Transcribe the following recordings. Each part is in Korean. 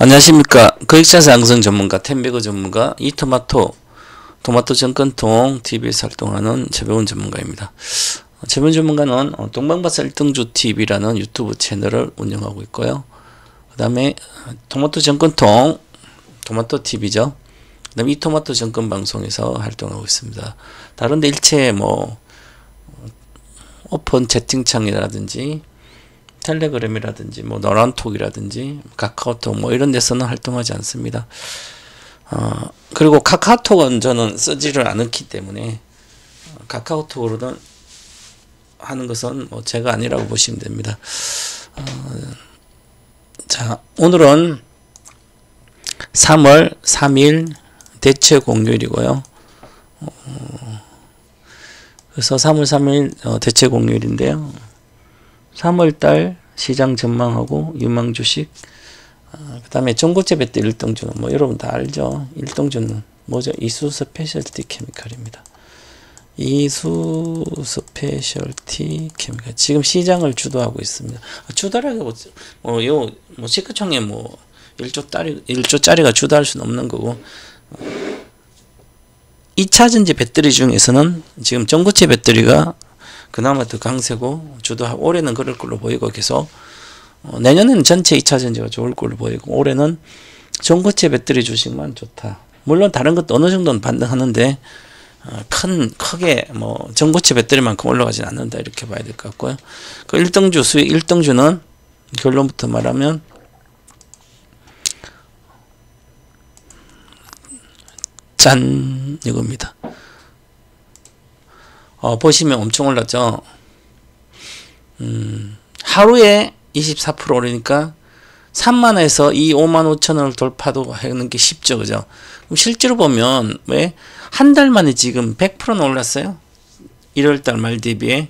안녕하십니까. 거액자산 양성 전문가, 템베거 전문가, 이토마토, 토마토 정권통 TV에서 활동하는 최병훈 전문가입니다. 최병훈 전문가는 동방바사 1등주 TV라는 유튜브 채널을 운영하고 있고요. 그 다음에 토마토 정권통, 토마토 TV죠. 그 다음에 이토마토 정권 방송에서 활동하고 있습니다. 다른데 일체 오픈 채팅창이라든지 텔레그램이라든지 노란톡이라든지 카카오톡 이런 데서는 활동하지 않습니다. 그리고 카카오톡은 저는 쓰지를 않기 때문에 카카오톡으로는 하는 것은 제가 아니라고 보시면 됩니다. 자, 오늘은 3월 3일 대체 공휴일이고요. 그래서 3월 3일 대체 공휴일인데요. 3월달 시장 전망하고 유망주식, 그 다음에 전고체 배터리 1등주는 여러분 다 알죠. 1등주는 뭐죠? 이수 스페셜티 케미칼입니다. 이수 스페셜티 케미칼. 지금 시장을 주도하고 있습니다. 주도라고 시가총액 1조짜리가 주도할 수는 없는 거고, 2차전지 배터리 중에서는 지금 전고체 배터리가 그나마 더 강세고 주도하고, 올해는 그럴 걸로 보이고, 계속 내년에는 전체 2차전지가 좋을 걸로 보이고, 올해는 전고체 배터리 주식만 좋다. 물론 다른 것도 어느 정도는 반등하는데 크게 전고체 배터리만큼 올라가진 않는다, 이렇게 봐야 될 것 같고요. 그 1등주 수익 1등주는 결론부터 말하면 짠, 이겁니다. 보시면 엄청 올랐죠. 하루에 24% 오르니까 3만원에서 이 55,000원을 돌파도 하는 게 쉽죠, 그죠? 그럼 실제로 보면 왜 한 달 만에 지금 100%는 올랐어요. 1월달 말 대비에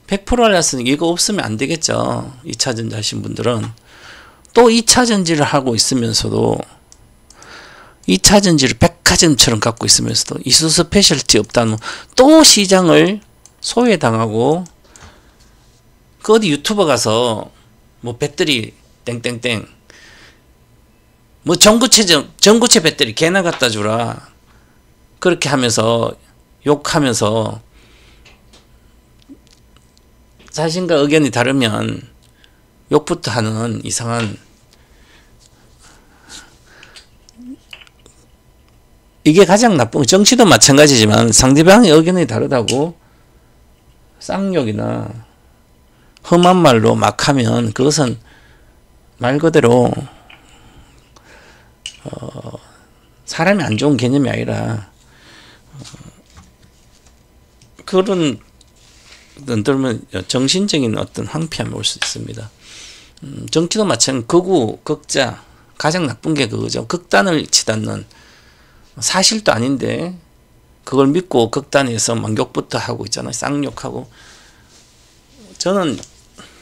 100% 올랐으니까 이거 없으면 안 되겠죠. 2차전지 하신 분들은. 또 2차전지를 하고 있으면서도, 2차전지를 백화점처럼 갖고 있으면서도 이수 스페셜티 없다는, 또 시장을 소외당하고, 그 어디 유튜버 가서 배터리 땡땡땡 전고체 배터리 개나 갖다 주라, 그렇게 하면서 욕하면서 자신과 의견이 다르면 욕부터 하는 이상한, 이게 가장 나쁜, 정치도 마찬가지지만 상대방의 의견이 다르다고 쌍욕이나 험한 말로 막 하면 그것은 말 그대로 사람이 안 좋은 개념이 아니라 그런 들면 정신적인 어떤 황폐함이 올 수 있습니다. 정치도 마찬가지, 극우, 극자, 가장 나쁜 게 그거죠. 극단을 치닫는, 사실도 아닌데 그걸 믿고 극단에서 욕부터 하고 있잖아요. 쌍욕하고. 저는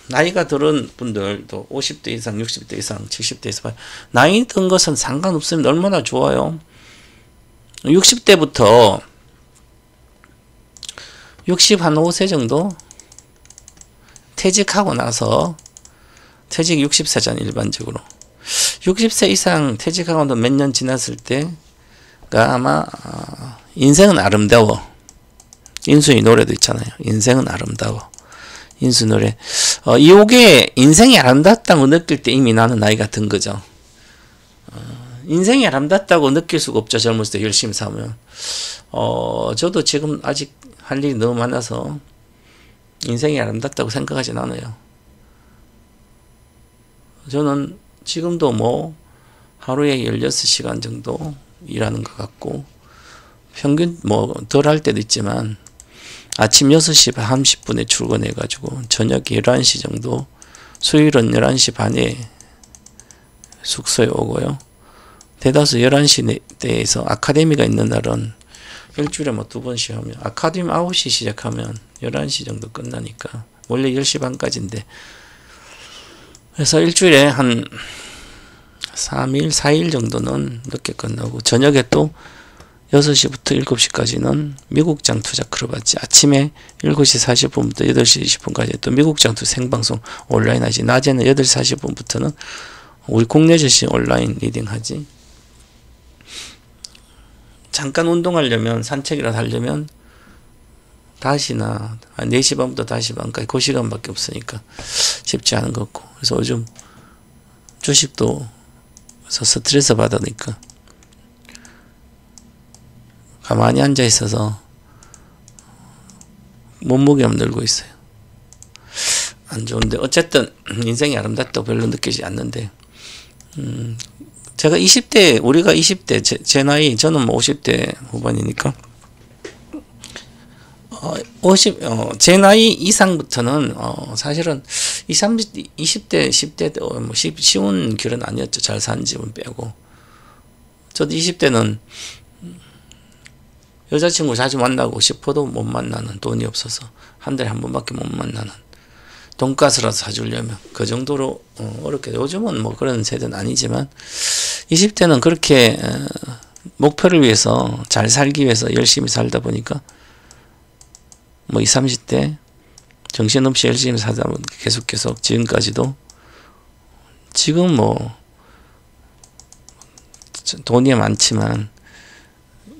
나이가 들은 분들도 50대 이상, 60대 이상, 70대 이상, 나이 든 것은 상관없습니다. 얼마나 좋아요. 60대부터 65세 정도 퇴직하고 나서, 퇴직 60세잖아요, 일반적으로. 60세 이상 퇴직하고 몇 년 지났을 때가 아마 인생은 아름다워. 인수의 노래도 있잖아요. 인생은 아름다워. 인수 노래. 요게 인생이 아름답다고 느낄 때 이미 나는 나이가 든 거죠. 인생이 아름답다고 느낄 수가 없죠. 젊었을 때 열심히 살면. 저도 지금 아직 할 일이 너무 많아서 인생이 아름답다고 생각하진 않아요. 저는 지금도 하루에 16시간 정도 일하는 것 같고, 평균 덜 할 때도 있지만 아침 6시 30분에 출근해 가지고 저녁 11시 정도, 수요일은 11시 반에 숙소에 오고요. 대다수 11시 대에서 아카데미가 있는 날은 일주일에 2번씩 하면, 아카데미 9시 시작하면 11시 정도 끝나니까, 원래 10시 반까지인데, 그래서 일주일에 한 3일, 4일 정도는 늦게 끝나고, 저녁에 또 6시부터 7시까지는 미국장 투자 클럽 하지. 아침에 7시 40분부터 8시 20분까지 또 미국장 투자 생방송 온라인 하지. 낮에는 8시 40분부터는 우리 국내 주식 온라인 리딩 하지. 잠깐 운동하려면, 산책이라도 하려면 다시나 4시 반부터 5시 반까지 그 시간밖에 없으니까 쉽지 않은 것 같고. 그래서 요즘 주식도 스트레스 받으니까 가만히 앉아 있어서 몸무게만 늘고 있어요. 안 좋은데 어쨌든 인생이 아름답다고 별로 느끼지 않는데, 제가 20대, 우리가 20대, 제 나이, 저는 뭐 50대 후반이니까, 제 나이 이상부터는, 사실은 20대, 10대 때, 뭐, 쉬운 길은 아니었죠. 잘 사는 집은 빼고. 저도 20대는 여자친구 자주 만나고 싶어도 못 만나는, 돈이 없어서 한 달에 한 번밖에 못 만나는, 돈가스라도 사주려면 그 정도로 어렵게. 요즘은 뭐 그런 세대는 아니지만 20대는 그렇게 목표를 위해서, 잘 살기 위해서 열심히 살다 보니까 뭐 20, 30대 정신없이 열심히 살다 보니까 계속 지금까지도, 지금 뭐 돈이 많지만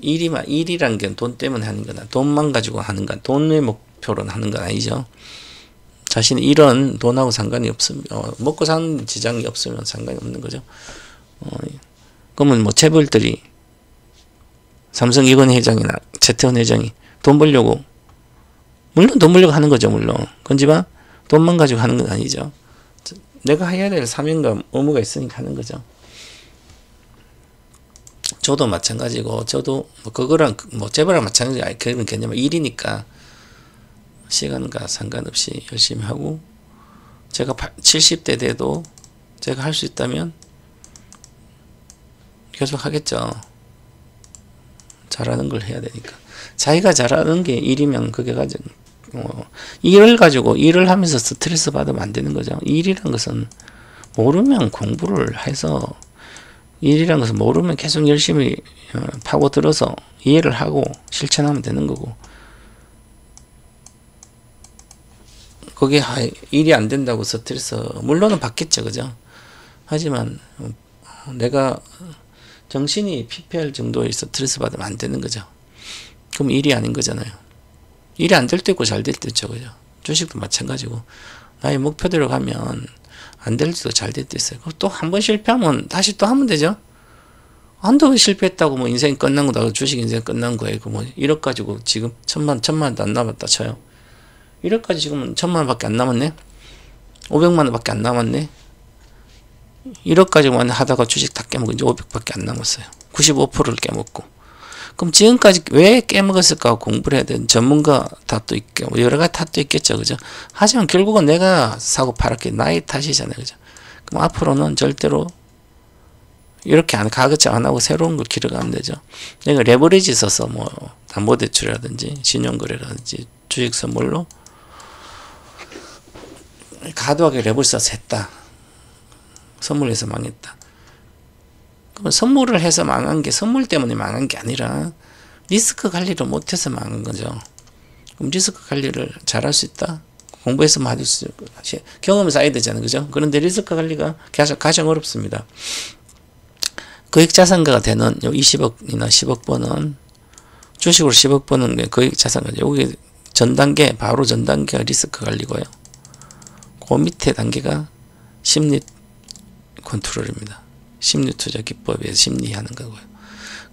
일이란 게 돈 때문에 하는 거나 돈만 가지고 하는 건, 돈의 목표로 하는 건 아니죠. 자신이 이런 돈하고 상관이 없으면, 먹고 사는 지장이 없으면 상관이 없는 거죠. 그러면 뭐 재벌들이, 삼성 이건 회장이나 최태원 회장이 돈 벌려고, 물론 돈 벌려고 하는 거죠, 물론. 그렇지만 돈만 가지고 하는 건 아니죠. 내가 해야 될 사명감, 의무가 있으니까 하는 거죠. 저도 마찬가지고, 저도 뭐 그거랑 뭐 재벌랑 마찬가지. 그런 개념은 일이니까 시간과 상관없이 열심히 하고, 제가 70대 돼도 제가 할 수 있다면 계속 하겠죠. 잘하는 걸 해야 되니까. 자기가 잘하는 게 일이면 그게 가지고, 일을 하면서 스트레스 받으면 안 되는 거죠. 일이란 것은 모르면 공부를 해서, 일이란 것은 모르면 계속 열심히 파고들어서 이해를 하고 실천하면 되는 거고, 그게 일이 안 된다고 스트레스 물론은 받겠죠, 그죠? 하지만 내가 정신이 피폐할 정도의 스트레스 받으면 안 되는 거죠. 그럼 일이 아닌 거잖아요. 일이 안 될 때 있고 잘 될 때 있죠, 그죠? 주식도 마찬가지고, 나의 목표대로 가면 안 될 때도 잘 될 때 있어요. 또 한 번 실패하면 다시 또 하면 되죠. 한두 번 실패했다고 뭐 인생이 끝난 거다, 주식 인생 끝난 거예요. 그 뭐 1억 가지고 지금 천만 원도 안 남았다 쳐요. 1억까지 지금은 1000만 원밖에 안 남았네. 500만 원밖에 안 남았네. 1억까지만 하다가 주식 다 깨먹고 이제 500밖에 안 남았어요. 95%를 깨먹고. 그럼 지금까지 왜 깨먹었을까 공부를 해야 되는, 전문가 탓도 있고 여러 가지 탓도 있겠죠, 그죠? 하지만 결국은 내가 사고 팔았기 나의 탓이잖아요, 그죠? 그럼 앞으로는 절대로 이렇게 가급적 안 하고 새로운 걸 길어가면 되죠. 내가 레버리지 써서 뭐 담보대출이라든지 신용거래라든지 주식 선물로 과도하게 랩을 써서 했다. 선물해서 망했다. 그럼 선물을 해서 망한 게 선물 때문에 망한 게 아니라 리스크 관리를 못해서 망한 거죠. 그럼 리스크 관리를 잘할 수 있다? 공부해서 맞을 수 있고 경험을 쌓아야 되잖아요, 그죠? 그런데 리스크 관리가 가장 어렵습니다. 거액자산가가 되는 20억이나 10억 버는, 주식으로 10억 버는 게 거액자산가. 여기 전 단계, 바로 전 단계가 리스크 관리고요. 그 밑에 단계가 심리 컨트롤입니다. 심리 투자 기법에서 심리하는 거고요.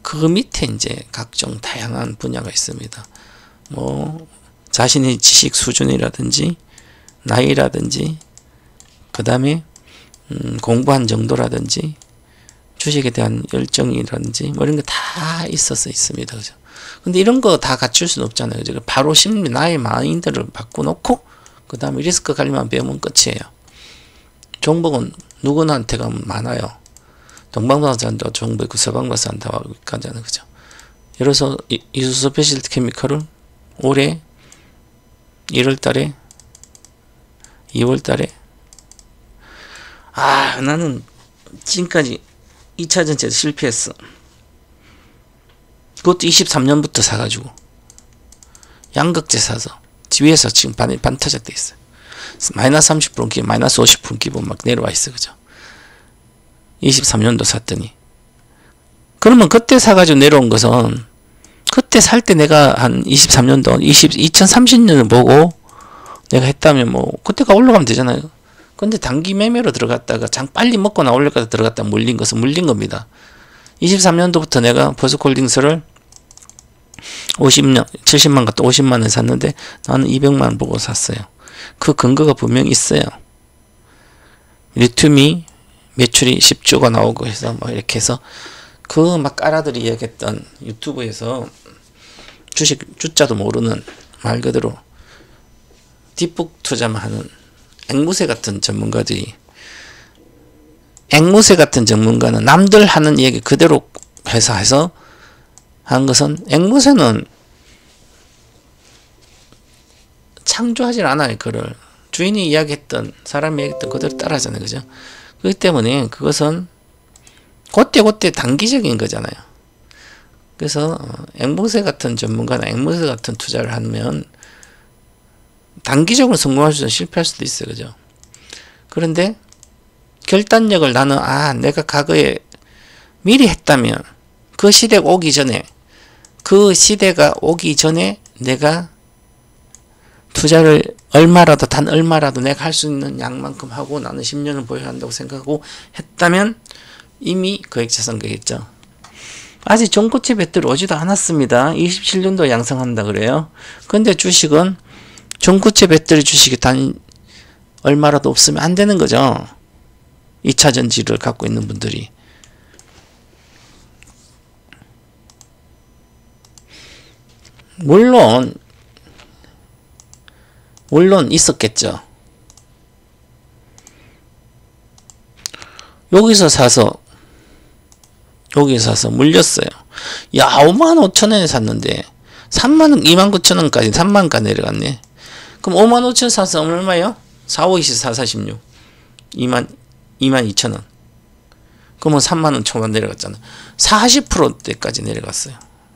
그 밑에 이제 각종 다양한 분야가 있습니다. 뭐 자신의 지식 수준이라든지 나이라든지 그 다음에 공부한 정도라든지 주식에 대한 열정이라든지 뭐 이런 거 다 있어서 있습니다. 그죠? 근데 이런 거 다 갖출 수는 없잖아요. 그죠? 바로 심리, 나의 마인드를 바꿔놓고 그 다음에 리스크 관리만 배우면 끝이에요. 종목은 누구나한테가 많아요. 동방바산도 종목 있고 서방바산 다 가잖아요. 그죠? 예를 들어서 이수스 스페셜티 케미컬을 올해 1월 달에 2월 달에 나는 지금까지 2차 전지에서 실패했어. 그것도 23년부터 사가지고 양극재 사서 위에서 지금 반타작 돼 있어요. 마이너스 30% 기본, 마이너스 50% 기본 막 내려와 있어, 그죠? 23년도 샀더니. 그러면 그때 사가지고 내려온 것은 그때 살 때 내가 한 23년도 2030년을 보고 내가 했다면 뭐 그때가 올라가면 되잖아요. 근데 단기 매매로 들어갔다가 장 빨리 먹고 나오려고 들어갔다 물린 것은 물린 겁니다. 23년도부터 내가 버스콜딩스를 50년, 70만 갖다 50만 원 샀는데 나는 200만 원 보고 샀어요. 그 근거가 분명히 있어요. 리튬이 매출이 10조가 나오고 해서 뭐 이렇게 해서 그 막 까라들이 이야기했던 유튜브에서 주식 주자도 모르는 말 그대로 뒷북 투자만 하는 앵무새 같은 전문가들이, 앵무새 같은 전문가는 남들 하는 얘기 그대로 회사해서 한 것은, 앵무새는 창조하질 않아요. 그를 주인이 이야기했던, 사람이 얘기했던 그대로 따라하잖아요. 그죠? 그렇기 때문에 그것은 그때 단기적인 거잖아요. 그래서 앵무새 같은 전문가나 앵무새 같은 투자를 하면 단기적으로 성공할 수도 실패할 수도 있어요. 그죠? 그런데 결단력을 나는 내가 과거에 미리 했다면 그 시대가 오기 전에 내가 투자를 얼마라도, 단 얼마라도 내가 할 수 있는 양만큼 하고 나는 10년을 보여야 한다고 생각하고 했다면 이미 거액자산가겠죠. 아직 전고체 배터리 오지도 않았습니다. 27년도 양성한다 그래요. 근데 주식은 전고체 배터리 주식이 단 얼마라도 없으면 안 되는 거죠. 2차전지를 갖고 있는 분들이. 물론 있었겠죠. 여기서 사서 물렸어요. 야, 55,000원에 샀는데 32,000원, 29,000원까지 30,000원까지 내려갔네. 그럼 55,000원 사서 얼마예요? 4, 5, 24, 46 22,000원. 그러면 30,000원 초반 내려갔잖아. 40%대까지 내려갔어요.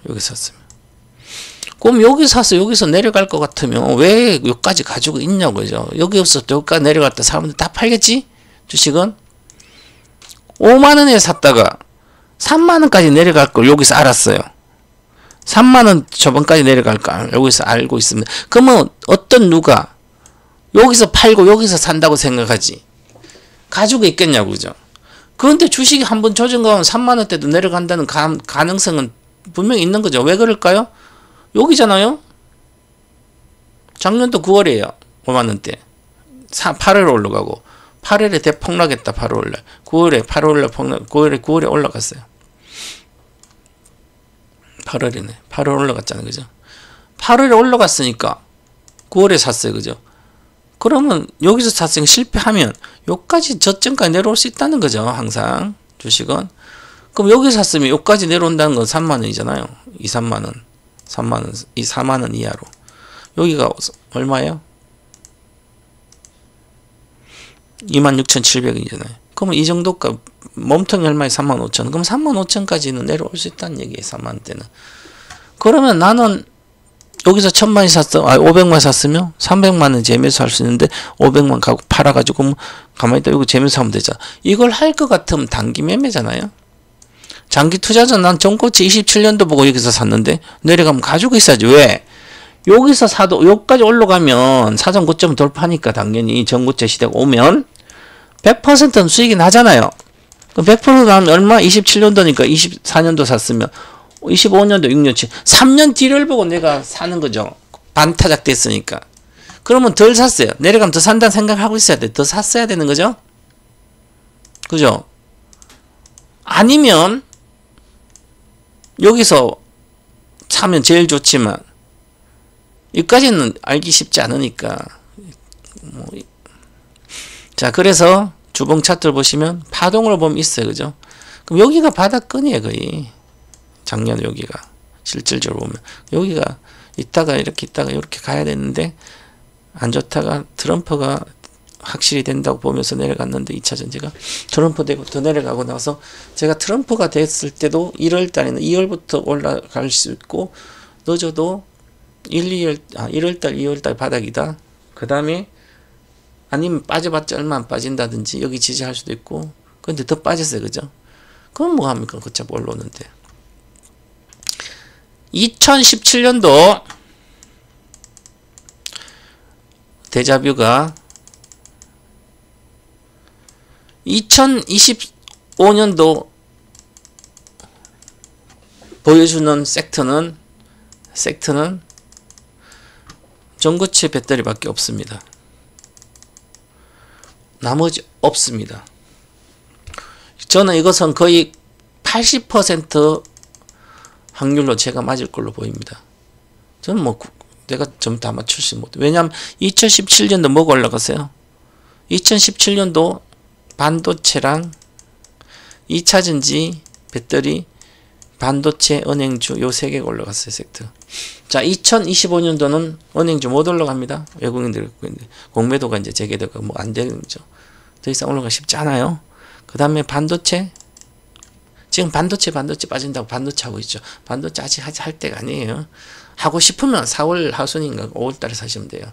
여기 샀으면. 그럼 여기 사서 여기서 내려갈 것 같으면 왜 여기까지 가지고 있냐고요. 여기서 여기까지 내려갈 때 사람들 다 팔겠지? 주식은 5만원에 샀다가 3만원까지 내려갈 걸 여기서 알았어요. 3만원 저번까지 내려갈 걸 여기서 알고 있습니다. 그러면 어떤 누가 여기서 팔고 여기서 산다고 생각하지 가지고 있겠냐고. 그죠? 그런데 주식이 한번 조정가면 3만원대도 내려간다는 가능성은 분명히 있는 거죠. 왜 그럴까요? 여기잖아요. 작년도 9월이에요. 5만원대. 8월에 올라가고 8월에 대폭락했다. 8월에 9월에 8월에 폭락, 9월에 올라갔어요. 8월이네. 8월 올라갔잖아요. 그죠? 8월에 올라갔으니까 9월에 샀어요. 그죠? 그러면 여기서 샀으니까 실패하면 여기까지 저점까지 내려올 수 있다는 거죠. 항상 주식은. 그럼 여기 샀으면 여기까지 내려온다는 건 3만원이잖아요. 2, 3만원. 3만원, 4만원 이하로. 여기가 얼마예요? 26,700원이잖아요. 그러면 이 정도가 몸통이 얼마에 35,000원. 그럼 35,000원까지는 내려올 수 있다는 얘기예요. 3만원대는. 그러면 나는 여기서 1,000만원 샀어. 500만 샀으면 300만원 재매수 할 수 있는데 500만 가고 팔아가지고 가만히 있다. 이거 재매수 하면 되잖아. 이걸 할 것 같으면 단기 매매잖아요. 장기 투자전 난 전고체 27년도 보고 여기서 샀는데 내려가면 가지고 있어야지. 왜? 여기서 사도 여기까지 올라가면 사전 고점 돌파하니까 당연히 전고체 시대가 오면 100%는 수익이 나잖아요. 그럼 100% 나면 얼마? 27년도니까 24년도 샀으면 25년도 6년치 3년 뒤를 보고 내가 사는 거죠. 반타작 됐으니까. 그러면 덜 샀어요. 내려가면 더 산다는 생각하고 있어야 돼. 더 샀어야 되는 거죠. 그죠? 아니면 여기서 사면 제일 좋지만 여기까지는 알기 쉽지 않으니까. 자, 그래서 주봉 차트를 보시면 파동으로 보면 있어요. 그죠? 그럼 여기가 바닥권이에요. 거의 작년 여기가 실질적으로 보면 여기가 있다가 이렇게 가야 되는데 안 좋다가 트럼프가 확실히 된다고 보면서 내려갔는데 2차 전지가 트럼프 되고 더 내려가고 나서 제가 트럼프가 됐을 때도 1월 달에는 2월부터 올라갈 수 있고 늦어도 1월 달 2월 달 바닥이다. 그 다음에 아니면 빠져봤자 얼마 안 빠진다든지 여기 지지할 수도 있고 그 근데 더 빠졌어요. 그죠? 그럼 뭐 합니까? 어차피 올라오는데. 2017년도 데자뷰가 2025년도 보여주는 섹터는 전고체 배터리밖에 없습니다. 나머지 없습니다. 저는 이것은 거의 80% 확률로 제가 맞을 걸로 보입니다. 저는 뭐 내가 좀 다 맞출지 못해. 왜냐하면 2017년도 뭐가 올라갔어요? 2017년도 반도체랑 2차전지, 배터리, 반도체, 은행주 요 세 개가 올라갔어요. 섹터. 자, 2025년도는 은행주 못 올라갑니다. 외국인들 공매도가 이제 재개되고 뭐 안 되는 거죠. 더 이상 올라가기 쉽지 않아요. 그 다음에 반도체. 지금 반도체 빠진다고 반도체 하고 있죠. 반도체 아직 할 때가 아니에요. 하고 싶으면 4월 하순인가 5월 달에 사시면 돼요.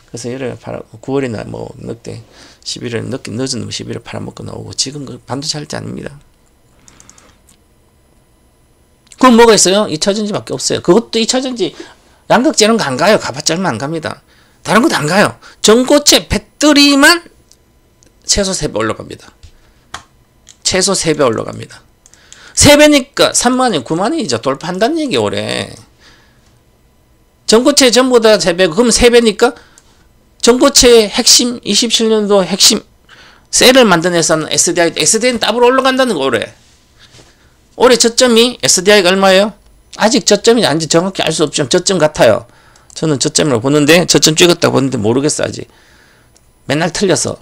그래서 9월이나 뭐 늑대 11월 늦은 11월 팔아먹고 나오고 지금 그 반도체 할 때 아닙니다. 그럼 뭐가 있어요? 2차전지밖에 없어요. 그것도 2차전지 양극재는 안 가요. 가봤자 얼마 안 갑니다. 다른 것도 안 가요. 전고체 배터리만 최소 3배 올라갑니다. 최소 3배 올라갑니다. 3배니까 3만원, 9만원이죠. 돌파한다는 얘기 올해. 전고체 전부 다 3배, 그럼 3배니까 전고체의 핵심, 27년도 핵심 셀을 만든 회사는 SDI는 더블 올라간다는 거 올해. 올해 저점이 SDI가 얼마예요? 아직 저점이 아닌지 정확히 알 수 없지만 저점 같아요. 저는 저점이라고 보는데 저점 찍었다고 보는데 모르겠어 아직. 맨날 틀려서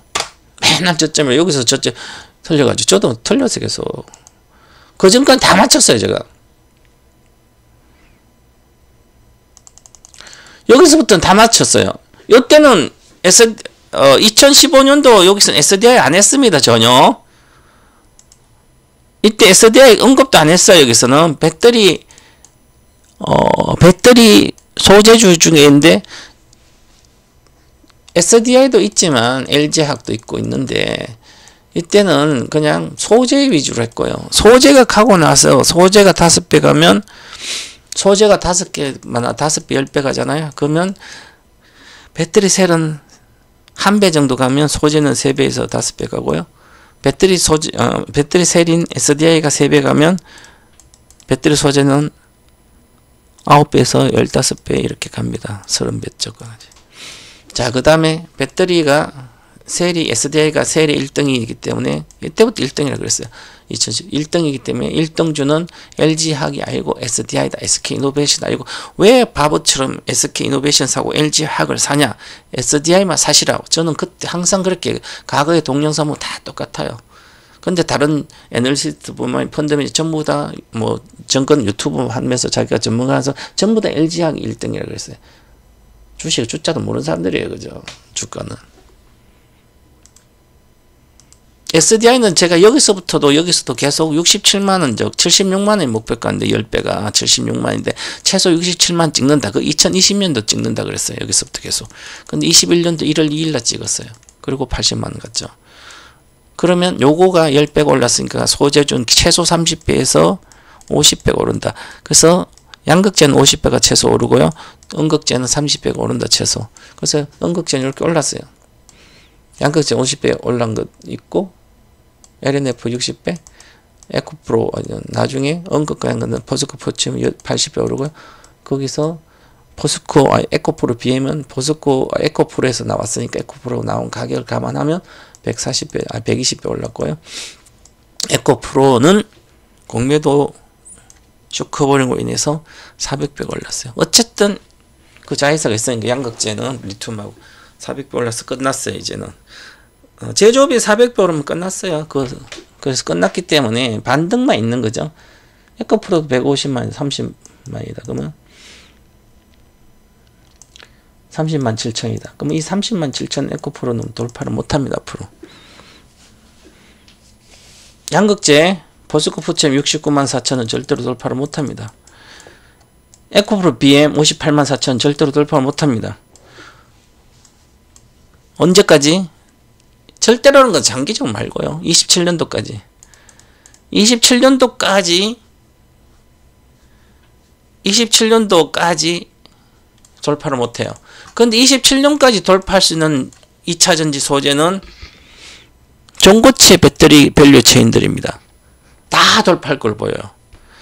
맨날 저점이라 여기서 저점 틀려가지고 저도 틀려서 계속 그 전까지 다 맞췄어요 제가. 여기서부터는 다 맞췄어요. 이때는 2015년도 여기서는 SDI 안 했습니다 전혀. 이때 SDI 언급도 안 했어요. 여기서는 배터리 소재주 중에 있는데 SDI도 있지만 LG화학도 있고 있는데 이때는 그냥 소재 위주로 했고요. 소재가 가고 나서 소재가 5배 가면 소재가 5개, 10배 가잖아요. 그러면 배터리 셀은 1배 정도 가면 소재는 3배에서 5배 가고요. 배터리 셀인 SDI가 3배 가면 배터리 소재는 9배에서 15배 이렇게 갑니다. 30배 쪽까지. 자, 그 다음에 배터리가 SDI가 셀이 1등이기 때문에 이때부터 1등이라고 그랬어요. 2010 1등이기 때문에 1등주는 LG화학이 아니고 SDI다. SK이노베이션 아니고 왜 바보처럼 SK이노베이션 사고 LG화학을 사냐? SDI만 사시라고. 저는 그때 항상 그렇게 과거의 동영상 뭐 다 똑같아요. 근데 다른 애널리스트 보면 펀드면 전부 다 뭐 정권 유튜브 하면서 자기가 전문가라서 전부 다 LG화학이 1등이라고 그랬어요. 주식 주자도 모르는 사람들이에요. 그죠? 주가는. SDI는 제가 여기서도 계속 67만원, 76만원이 목표가인데 10배가 76만인데 최소 67만 찍는다. 그 2020년도 찍는다 그랬어요. 여기서부터 계속. 근데 21년도 1월 2일날 찍었어요. 그리고 80만원 갔죠. 그러면 요거가 10배가 올랐으니까 소재준 최소 30배에서 50배가 오른다. 그래서 양극재는 50배가 최소 오르고요. 음극재는 30배가 오른다 최소. 그래서 음극재는 이렇게 올랐어요. 양극재 50배 올란 것 있고 LNF 60배, 에코프로 나중에 음극과 양극은 포스코 포치면 80배 오르고요. 거기서 포스코 에코프로 비하면 포스코 에코프로에서 나왔으니까 에코프로 나온 가격을 감안하면 140배, 120배 올랐고요. 에코프로는 공매도 쇼크버링으로 인해서 400배가 올랐어요. 어쨌든 그 자회사가 있으니까 양극재는 리튬하고 400배 올라서 끝났어요. 이제는 제조업이 400배 오르면 끝났어요. 그래서 끝났기 때문에 반등만 있는 거죠. 에코프로도 150만 30만이다. 그러면 30만 7천이다. 그러면 이 30만 7천 에코프로는 돌파를 못합니다. 앞으로. 양극재 포스코 포챔 69만 4천은 절대로 돌파를 못합니다. 에코프로 BM 58만 4천 절대로 돌파를 못합니다. 언제까지? 절대로는 건 장기적 말고요. 27년도까지. 27년도까지 돌파를 못해요. 그런데 27년까지 돌파할 수 있는 2차전지 소재는 전고체 배터리 밸류 체인들입니다. 다 돌파할 걸 보여요.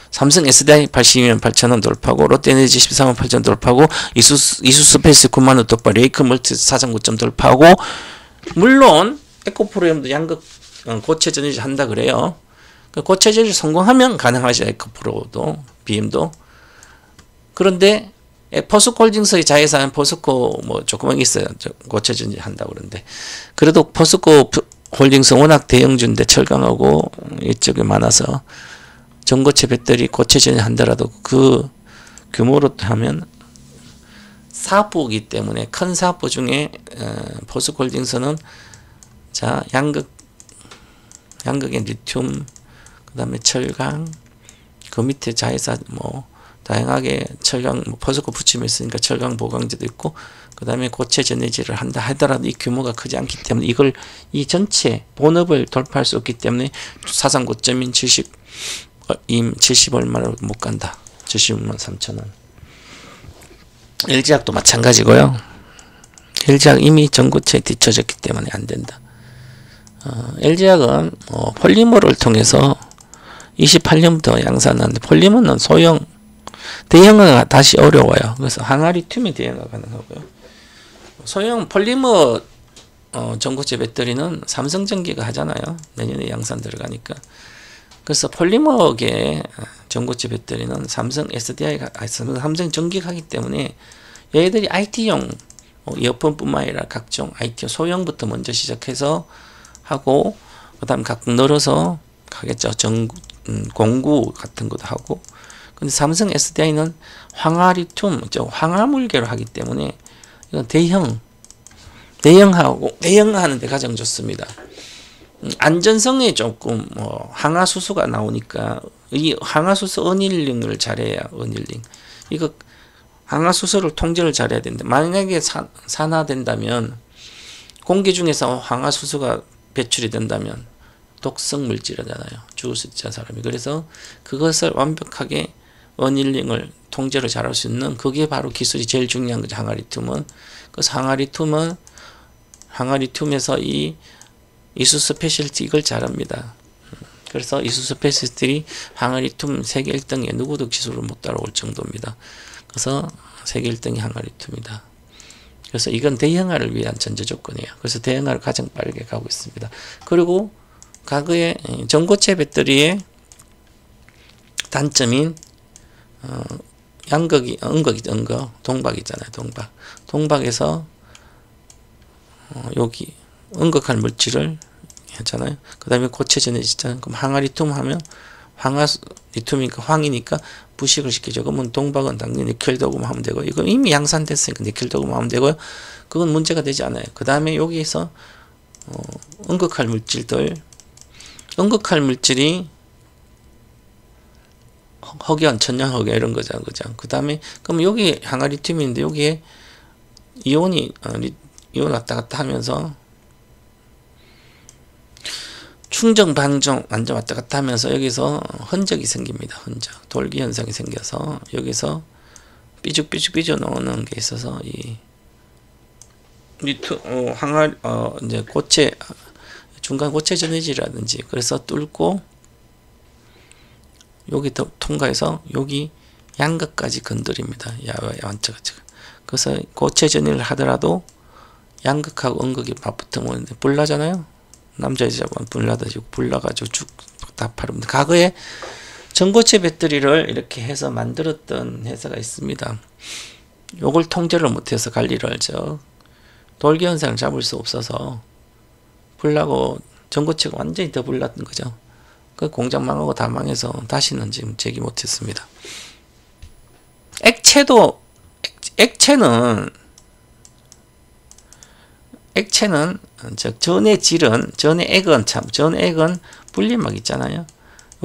삼성 SDI 82만 8천원 돌파하고 롯데에너지 13만 8천 돌파하고 이수스페이스 9만원 돌파, 레이크멀티 4.9점 돌파하고, 물론 에코프로엠도 양극 고체 전지 한다 그래요. 고체 전지 성공하면 가능하죠. 에코프로도 BM도. 그런데 포스코홀딩스의 자회사는 포스코 뭐 조그만 게 있어요. 고체 전지 한다고 그러는데, 그래도 포스코 홀딩스 워낙 대형주인데 철강하고 이쪽이 많아서 전고체 배터리 고체 전지 한다라도 그 규모로 하면 사업부이기 때문에 큰 사업부 중에 포스코홀딩스는 자 양극의 리튬, 그 다음에 철강, 그 밑에 자회사 뭐 다양하게 철강, 포스코 부침에 있으니까 철강 보강제도 있고, 그 다음에 고체 전해질을 한다 하더라도 이 규모가 크지 않기 때문에 이 전체 본업을 돌파할 수 없기 때문에 사상 고점인 70 얼마로 못 간다. 76만 3천원. LG학도 마찬가지고요. LG학 이미 전고체에 뒤처졌기 때문에 안 된다. LG학은 폴리머를 통해서 28년부터 양산하는데, 폴리머는 소형, 대형화가 다시 어려워요. 그래서 항아리튬이 대형화 가능하고요. 소형 폴리머 전고체 배터리는 삼성전기가 하잖아요. 내년에 양산 들어가니까. 그래서 폴리머계 전고체 배터리는 삼성 SDI가, 삼성전기가 하기 때문에 얘들이 IT용 이어폰뿐만 아니라 각종 IT 소형부터 먼저 시작해서 하고, 그 다음 각각 늘어서 가겠죠. 공구 같은 것도 하고. 근데 삼성 SDI는 황화리튬, 황화물계로 하기 때문에 이건 대형하는 데 가장 좋습니다. 안전성에 조금 항화수소가 나오니까, 이 항화수소 어닐링을 잘해야, 어닐링 이거 항화수소를 통제를 잘해야 되는데, 만약에 산화된다면, 공기 중에서 항화수소가 배출이 된다면 독성 물질이잖아요. 죽을 수 있잖아요, 사람이. 그래서 그것을 완벽하게 어닐링을 통제를 잘할 수 있는, 그게 바로 기술이 제일 중요한 거죠. 항아리튬은. 그래서 항아리튬에서 이 이수스페셜티 이걸 잘합니다. 그래서 이수스페셜티 항아리튬 세계 1등에 누구도 기술을 못 따라올 정도입니다. 그래서 세계 1등이 항아리튬이다. 그래서 이건 대형화를 위한 전제 조건이에요. 그래서 대형화를 가장 빠르게 가고 있습니다. 그리고 과거에 전고체 배터리의 단점인 동박 있잖아요. 동박에서 여기 응극할 물질을 했잖아요. 그 다음에 고체 전해지잖아요. 그럼 항아리튬 하면 리튬이니까 황이니까 부식을 시키죠. 그러면 동박은 당연히 니켈 도금 하면 되고, 이거 이미 양산됐으니까 니켈 도금 하면 되고요. 그건 문제가 되지 않아요. 그 다음에 여기에서 응극할 물질이 흑연, 천연흑연 이런 거잖아요. 그죠? 그 다음에 그럼 여기 항아리튬인데 여기에 이온 왔다 갔다 하면서 충전 반정 완전 왔다 갔다 하면서 여기서 흔적이 생깁니다. 흔적. 돌기 현상이 생겨서 여기서 삐죽삐죽 나오는 게 있어서 이 이제 고체 중간 고체 전해질이라든지 그래서 뚫고 여기 통과해서 여기 양극까지 건드립니다. 야완자가. 그래서 고체 전해를 하더라도 양극하고 음극이 맞붙으면 불나잖아요. 남자 여자분 불나가지고 쭉 다 팔습니다. 과거에 전고체 배터리를 이렇게 해서 만들었던 회사가 있습니다. 요걸 통제를 못해서 관리를 돌기 현상을 잡을 수 없어서 불나고 전고체가 완전히 더 불났던 거죠. 그 공장 망하고 다 망해서 다시는 지금 재기 못했습니다. 액체는 전의 액은 분리막 있잖아요.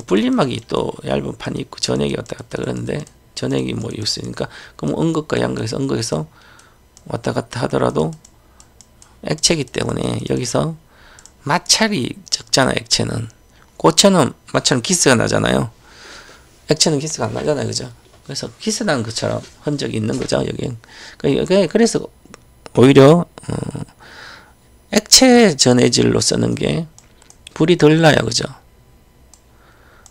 분리막이 또 얇은 판이 있고 전액이 왔다 갔다 그러는데 전액이 뭐 있으니까 그럼 음극과 양극에서 왔다 갔다 하더라도 액체이기 때문에 여기서 마찰이 적잖아. 액체는. 고체는 마찰은 기스가 나잖아요. 액체는 기스가 안 나잖아요. 그죠? 그래서 기스 나는 것처럼 흔적이 있는 거죠. 여기. 그래서 오히려 액체 전해질로 쓰는 게 불이 덜 나요. 그죠?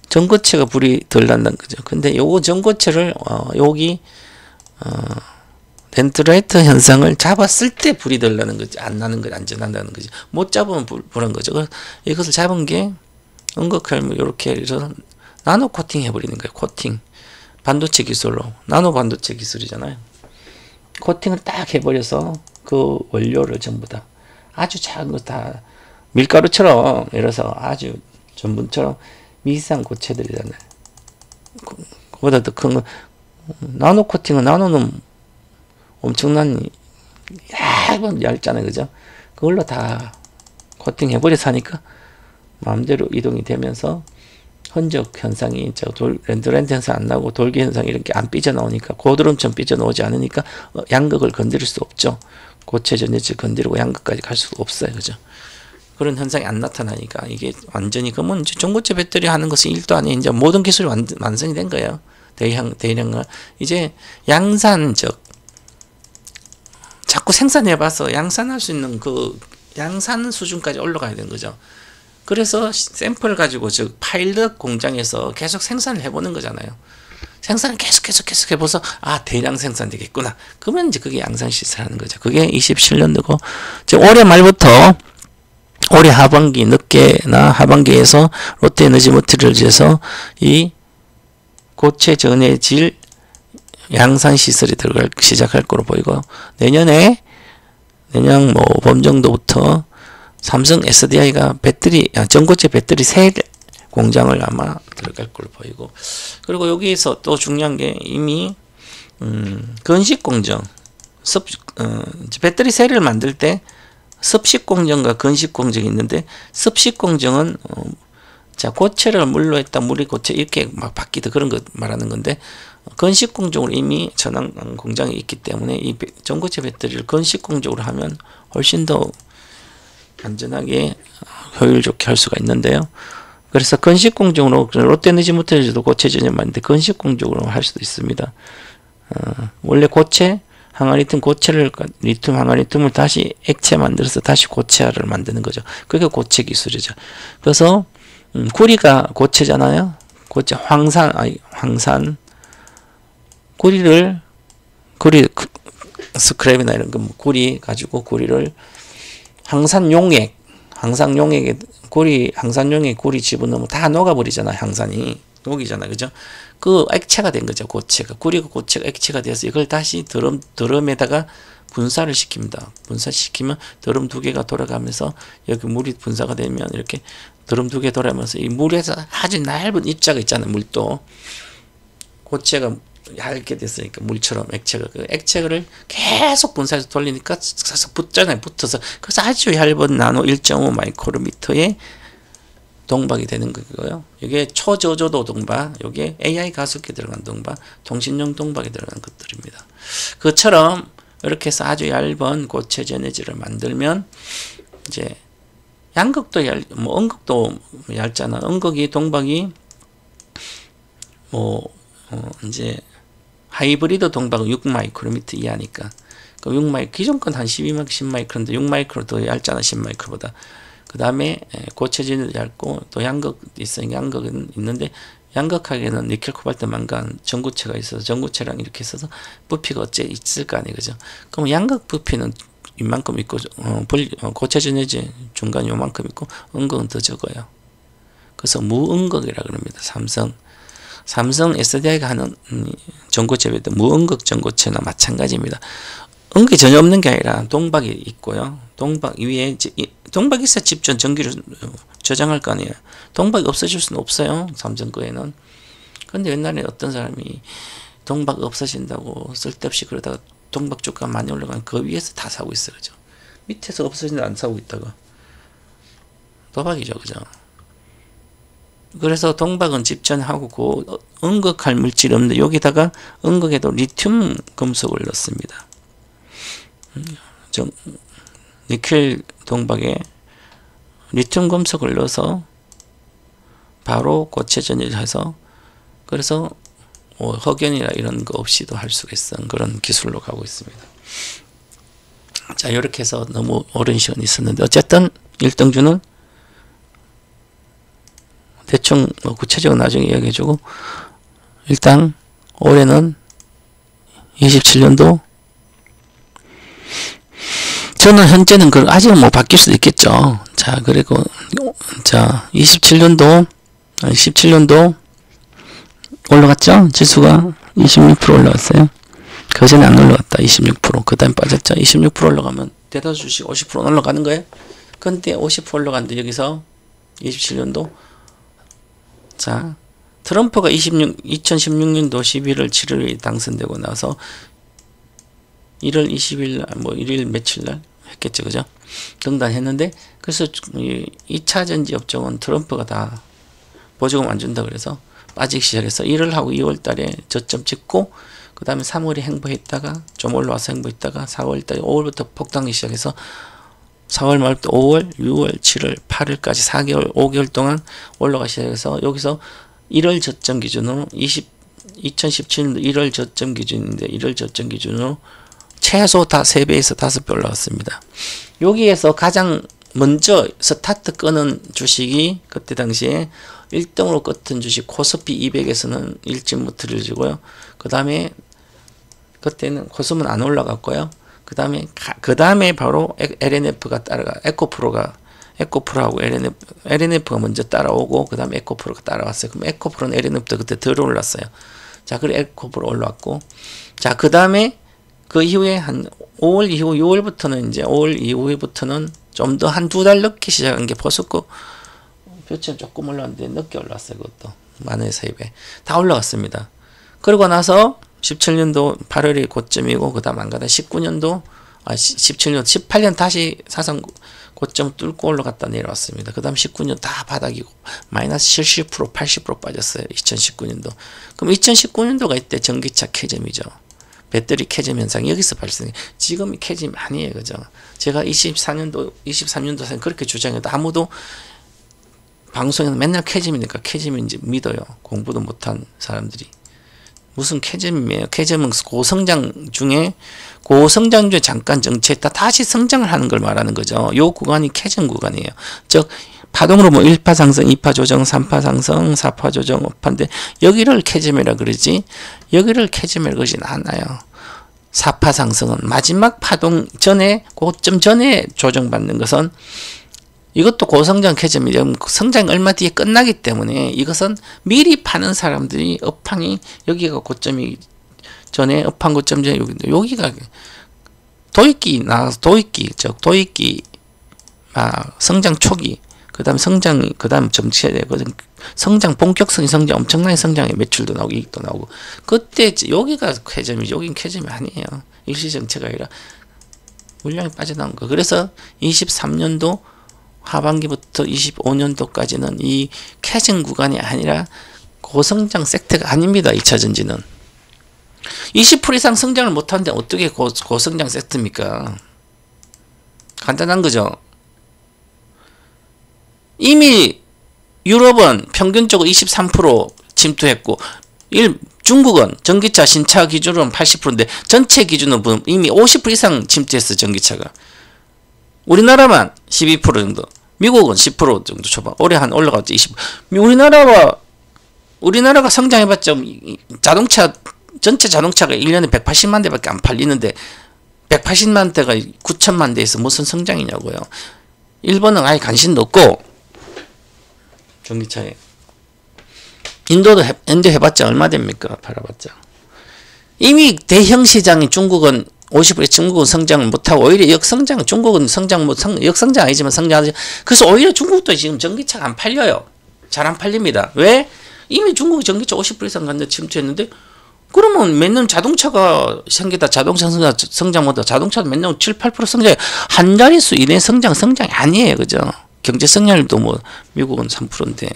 전고체가 불이 덜 난다는 거죠. 근데 요거 전고체를 여기 덴드라이트 현상을 잡았을 때 불이 덜 나는 거지. 안 나는 거지. 안 전한다는 거지. 못 잡으면 불한 거죠. 이것을 잡은 게 은극할물 이렇게 해서 나노 코팅 해버리는 거예요. 코팅. 반도체 기술로. 나노 반도체 기술이잖아요. 코팅을 딱 해버려서 그 원료를 전부 다 아주 작은 거 다 밀가루처럼 예를 들어서 아주 전분처럼 미세한 고체들이잖아요. 그보다 더 큰 거. 나노 코팅은 나노는 엄청난 얇잖아요. 그죠? 그걸로 다 코팅 해버려서 하니까 마음대로 이동이 되면서 흔적 현상이 렌드렌트 현상 안 나고 돌기 현상이 이렇게 안 삐져나오니까 고드름처럼 삐져나오지 않으니까 양극을 건드릴 수 없죠. 고체 전해질 건드리고 양극까지 갈 수가 없어요. 그죠? 그런 현상이 안 나타나니까 이게 완전히 그러면 전고체 배터리 하는 것은 일도 아니에요. 이제 모든 기술이 완성이 된 거예요. 대량을 이제 양산적 자꾸 생산해봐서 양산할 수 있는 그 양산 수준까지 올라가야 되는 거죠. 그래서 샘플을 가지고 즉 파일럿 공장에서 계속 생산을 해보는 거잖아요. 생산을 계속 해봐서 대량 생산 되겠구나. 그러면 이제 그게 양산 시설하는 거죠. 그게 27년도고 올해 말부터 올해 하반기 늦게나 하반기에서 롯데에너지머티리얼즈에서 이 고체 전해질 양산 시설이 시작할 거로 보이고 내년 봄 정도부터 삼성 SDI가 전고체 배터리 셀 공장을 아마 들어갈 걸로 보이고 그리고 여기에서 또 중요한 게 이미 건식 공정 배터리 셀을 만들 때 습식 공정과 건식 공정이 있는데 습식 공정은 고체를 물로 했다 물이 고체 이렇게 막 바뀌다 그런 거 말하는 건데 건식 공정으로 이미 전환 공장이 있기 때문에 이 전고체 배터리를 건식 공정으로 하면 훨씬 더 안전하게 효율 좋게 할 수가 있는데요. 그래서 건식 공정으로 롯데에너지머티리얼즈도 고체 전혀 만드는데 건식 공정으로 할 수도 있습니다. 원래 고체 항아리튬 고체를 리튬 항아리튬을 다시 액체 만들어서 다시 고체화를 만드는 거죠. 그게 고체 기술이죠. 그래서 구리가 고체잖아요. 고체 황산 구리 스크랩이나 이런 거 구리 가지고 구리를 항산용액에 구리 집어넣으면 다 녹아버리잖아. 항산이 녹이잖아. 그죠? 그 액체가 된 거죠. 고체가 액체가 돼서 이걸 다시 드럼에다가 분사를 시킵니다. 분사시키면 드럼 두 개가 돌아가면서 여기 물이 분사가 되면 이렇게 드럼 두 개 돌아가면서 이 물에서 아주 얇은 입자가 있잖아요. 물도 고체가 얇게 됐으니까 물처럼 그 액체를 계속 분사해서 돌리니까 붙잖아요. 붙어서 그래서 아주 얇은 나노 1.5 마이크로미터의 동박이 되는 거고요. 이게 초저조도 동박, 이게 AI 가속기 들어간 동박, 통신용 동박이 들어간 것들입니다. 그처럼 이렇게 해서 아주 얇은 고체 전해질을 만들면 이제 양극도 음극도 얇잖아. 음극이 동박이 이제 하이브리드 동박은 6마이크로미터 이하니까 그 6마이크로 기존 건 한 10마이크로인데 6마이크로 더 얇잖아. 10마이크로보다. 그 다음에 고체진은 얇고 또 양극 있으니까 양극은 있는데 양극하게는 니켈 코발트 망간 전구체가 있어서 전구체랑 이렇게 있어서 부피가 어째 있을 거 아니에요. 그죠? 그럼 양극 부피는 이만큼 있고 고체 전해질 중간 요만큼 있고 음극은 더 적어요. 그래서 무음극이라 그럽니다. 삼성 SDI가 하는 전고체 배터 무음극 전고체나 마찬가지입니다. 음극이 전혀 없는 게 아니라 동박이 있고요. 동박 위에 동박이 있어야 집전 전기를 저장할 거 아니에요. 동박이 없어질 수는 없어요. 삼성 거에는. 근데 옛날에 어떤 사람이 동박 없어진다고 쓸데없이 그러다가 동박 주가 많이 올라가면 그 위에서 다 사고 있어요. 그죠? 밑에서 없어진다 안 사고 있다가 도박이죠. 그죠? 그래서 동박은 집전하고 그 음극할 물질이 없는데 여기다가 음극에도 리튬 금속을 넣습니다. 니켈 동박에 리튬 금속을 넣어서 바로 고체 전지해서 그래서 뭐 흑연이나 이런 거 없이도 할 수가 있는 그런 기술로 가고 있습니다. 자, 이렇게 해서 너무 오랜 시간이 있었는데 어쨌든 1등주는 대충 뭐 구체적으로 나중에 이야기해주고 일단 올해는 27년도 저는 현재는 아직은 뭐 바뀔 수도 있겠죠. 자, 그리고 자 17년도 올라갔죠? 지수가 26% 올라갔어요. 그 전에 안 올라갔다. 26%. 그 다음에 빠졌죠. 26% 올라가면 대다수 주식 50% 올라가는 거예요. 근데 50% 올라갔는데 여기서 27년도 자 트럼프가 2016년도 11월 7일에 당선되고 나서 1월 20일 뭐 1일 며칠 날 했겠죠. 그죠? 등단했는데 그래서 2차 전지 업종은 트럼프가 다 보조금 안 준다 그래서 빠지기 시작해서 1월하고 2월 달에 저점 찍고 그 다음에 3월에 행보했다가 좀 올라와서 행보했다가 4월 달에 5월부터 폭등하기 시작해서 4월 말부터 5월, 6월, 7월, 8월까지 4개월, 5개월 동안 올라가기 시작해서 여기서 1월 저점 기준으로 2017년도 1월 저점 기준인데 1월 저점 기준으로 최소 다 3배에서 5배 올라왔습니다. 여기에서 가장 먼저 스타트 끄는 주식이 그때 당시에 1등으로 껐던 주식 코스피 200에서는 일진 못틀어지고요. 그 다음에 그때는 코스피는 안 올라갔고요. 그 다음에 바로 LNF가 따라가 에코프로하고 LNF가 먼저 따라오고 그 다음에 에코프로가 따라왔어요. 그럼 에코프로는 LNF도 그때 덜 올랐어요. 자, 그리고 에코프로 올라왔고 자, 그 다음에 그 이후에 한 5월 이후 6월부터는 이제 5월 이후부터는 좀 더 한 2달 늦게 시작한 게 포스코 표치는 조금 올라왔는데 늦게 올라왔어요. 그것도 만에서 2배 다 올라갔습니다. 그러고 나서 17년도 8월이 고점이고 그 다음 안 가다 19년도 18년 다시 사상 고점 뚫고 올라갔다 내려왔습니다. 그 다음 19년 다 바닥이고 마이너스 70% 80% 빠졌어요. 2019년도. 그럼 2019년도가 이때 전기차 캐즘이죠. 배터리 캐즘 현상이 여기서 발생해. 지금이 캐즘 아니에요. 그죠? 제가 23년도 그렇게 주장해도 아무도 방송에는 맨날 캐즘이니까 캐즘인지 믿어요. 공부도 못한 사람들이. 무슨 캐즘이에요? 캐즘은 고성장 중에 잠깐 정체했다 다시 성장을 하는 걸 말하는 거죠. 요 구간이 캐즘 구간이에요. 즉 파동으로 뭐 1파 상승, 2파 조정, 3파 상승, 4파 조정, 5파인데 여기를 캐즘이라 그러지 여기를 캐즘이라 그러진 않아요. 4파 상승은 마지막 파동 전에 고점 전에 조정받는 것은 이것도 고성장 캐즘이죠. 성장이 얼마 뒤에 끝나기 때문에 이것은 미리 파는 사람들이 업황이 여기가 고점이 전에 업황 고점 전에 여기가 도입기 나와서 도입기 성장 초기 그 다음 성장이 그 다음 정체되거든. 성장 본격적인 성장 엄청나게 성장의 매출도 나오고 이익도 나오고 그때 여기가 캐점이죠. 여긴 캐점이 아니에요. 일시 정체가 아니라 물량이 빠져나온 거. 그래서 23년도 하반기부터 25년도까지는 이 캐즘 구간이 아니라 고성장 섹터가 아닙니다. 2차 전지는 20% 이상 성장을 못하는데 어떻게 고성장 섹터입니까? 간단한 거죠. 이미 유럽은 평균적으로 23% 침투했고 중국은 전기차 신차 기준으로는 80%인데 전체 기준으로 보면 이미 50% 이상 침투했어. 전기차가. 우리나라만 12% 정도, 미국은 10% 정도 초반, 올해 한 올라갔죠. 20%. 우리나라가 성장해봤자 자동차 전체 자동차가 1년에 180만 대밖에 안 팔리는데 180만 대가 9천만 대에서 무슨 성장이냐고요. 일본은 아예 관심도 없고 전기차에. 인도 해봤자 얼마 됩니까? 팔아봤자. 이미 대형 시장이 중국은 50% 중국은 성장을 못하고 오히려 역성장, 중국은 역성장 아니지만 성장하지. 그래서 오히려 중국도 지금 전기차가 안 팔려요. 잘 안 팔립니다. 왜? 이미 중국이 전기차 50% 이상 간다 침투했는데 그러면 매년 자동차가 생기다 자동차 성장보다 자동차도 매년 7, 8% 성장해. 한 자릿수 이내 성장이 아니에요. 그죠? 경제 성장률도 뭐 미국은 3%인데.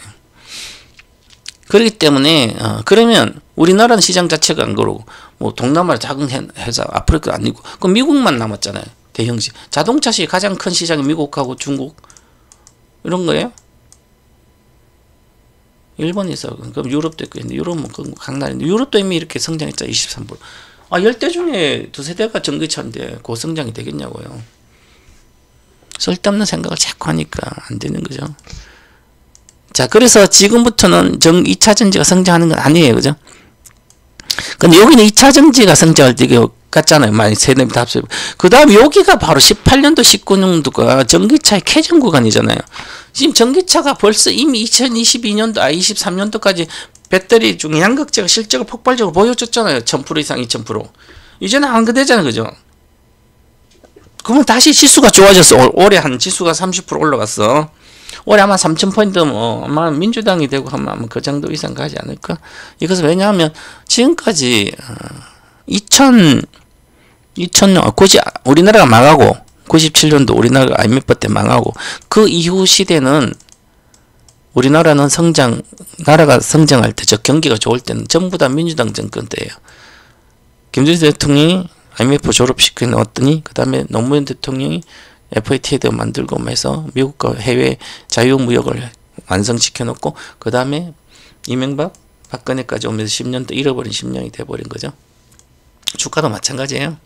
그렇기 때문에 그러면 우리나라는 시장 자체가 안 그러고 뭐 동남아 작은 회사 아프리카 아니고 그럼 미국만 남았잖아요. 대형시 자동차 시 가장 큰 시장이 미국하고 중국 이런 거예요? 일본에서 그럼 유럽도 있고 유럽은 각 나라인데 유럽도 이미 이렇게 성장했죠. 23%. 아, 10대 중에 두세 대가 전기차인데 고성장이 되겠냐고요. 쓸데없는 생각을 자꾸 하니까 안 되는 거죠. 자, 그래서 지금부터는 2차 전지가 성장하는 건 아니에요. 그죠? 근데 여기는 2차 전지가 성장할 때 같잖아요. 많이 세대 다 합쳐. 그 다음에 여기가 바로 18년도, 19년도가 전기차의 캐전 구간이잖아요. 지금 전기차가 벌써 이미 2022년도, 23년도까지 배터리 중 양극재가 실적을 폭발적으로 보여줬잖아요. 1000% 이상, 2000%. 이제는 안 그대잖아요. 그죠? 그러면 다시 지수가 좋아졌어. 올해 한 지수가 30% 올라갔어. 올해 아마 3000포인트 아마 민주당이 되고 하면 아마 그 정도 이상 가지 않을까? 이것은 왜냐하면 지금까지 2000년 우리나라가 망하고 97년도 우리나라가 IMF 때 망하고 그 이후 시대는 우리나라는 나라가 성장할 때, 경기가 좋을 때는 전부 다 민주당 정권 때예요. 김대중 대통령이 IMF 졸업시켜 놓았더니 그 다음에 노무현 대통령이 FTA도 만들고 해서 미국과 해외 자유무역을 완성시켜 놓고 그 다음에 이명박 박근혜까지 오면서 10년도 잃어버린 10년이 돼버린 거죠. 주가도 마찬가지예요.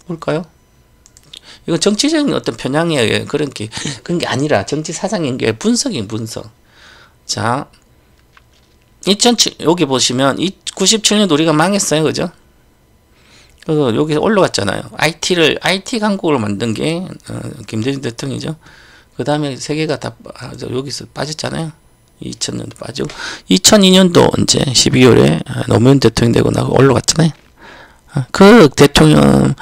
뭘까요? 이건 정치적인 어떤 편향이에요. 그런 게 아니라 정치 사상인 게 분석인 분석. 자, 2007 여기 보시면 97년 우리가 망했어요. 그죠? 그래서 여기서 올라갔잖아요. IT 강국을 만든 게 김대중 대통령이죠. 그 다음에 세계가 다 여기서 빠졌잖아요. 2000년도 빠지고 2002년도 이제 12월에 노무현 대통령 되고 나고 올라갔잖아요. 그 대통령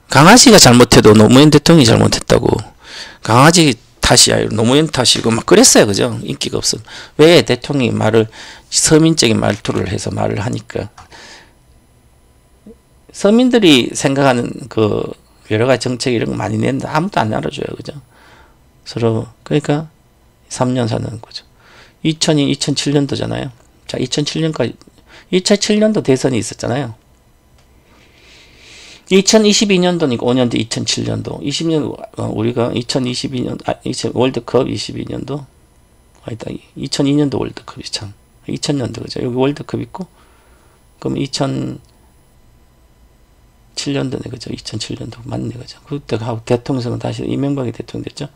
강아지가 잘못해도 노무현 대통령이 잘못했다고 강아지 탓이 아니라 노무현 탓이고 막 그랬어요. 그죠? 인기가 없어. 왜 대통령이 서민적인 말투를 해서 말을 하니까 서민들이 생각하는 그 여러 가지 정책 이런 거 많이 내는데 아무도 안 알아줘요. 그죠? 서로 그러니까 3년 사는 거죠. 2007년도잖아요. 자, 2007년도 대선이 있었잖아요. 2022년도니까 5년 뒤 2007년도 20년 우리가 2022년 월드컵 22년도 아니다 2002년도 월드컵이 참 2000년도 그죠. 여기 월드컵 있고 그럼 2007년도네 그죠. 2007년도 맞네 그죠. 그때 하고 대통령 선거 다시 이명박이 대통령 됐죠.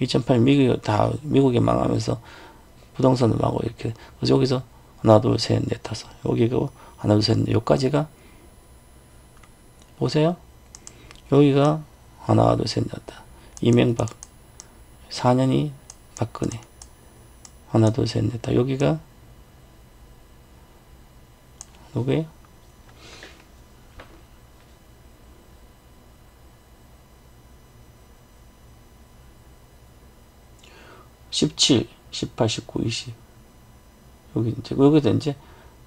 2008년 미국이 망하면서 부동산을 망하고 이렇게 그래서 여기서 하나 둘 셋 넷 다섯 여기가 하나 둘 셋 넷 여기까지가 보세요. 여기가 하나 둘 셋 넷 이명박 4년이 박근혜 하나 둘 셋 넷 다 여기가 누구예요? 17, 18, 19, 20 여기도 이제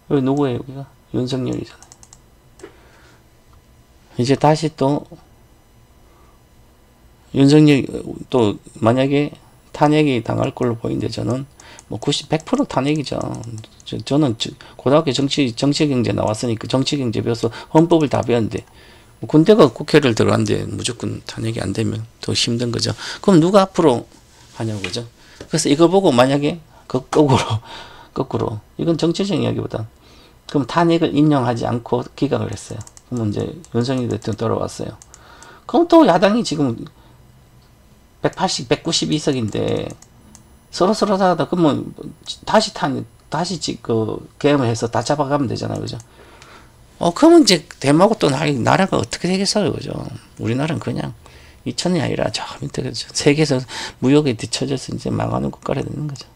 여기 누구예요? 여기가 윤석열이잖아요. 이제 다시 또 윤석열 또 만약에 탄핵이 당할 걸로 보이는데 저는 뭐 100% 탄핵이죠. 저는 고등학교 정치경제 나왔으니까 정치경제 배워서 헌법을 다 배웠는데 뭐 군대가 국회를 들어갔는데 무조건 탄핵이 안 되면 더 힘든 거죠. 그럼 누가 앞으로 하냐고 그죠. 그래서 이걸 보고 만약에 거꾸로 이건 정치적 이야기보다 그럼 탄핵을 인용하지 않고 기각을 했어요. 그럼 이제 윤석열 대통령 돌아왔어요. 그럼 또 야당이 지금 192석인데 서로 하다 그러면 다시 계엄을 해서 다 잡아가면 되잖아요. 그죠? 그러면 이제 대마고 또 나라가 어떻게 되겠어요. 그죠? 우리나라는 그냥 2000년이 아니라 저 밑에 세계에서 무역에 뒤처져서 이제 망하는 국가가 되는 거죠.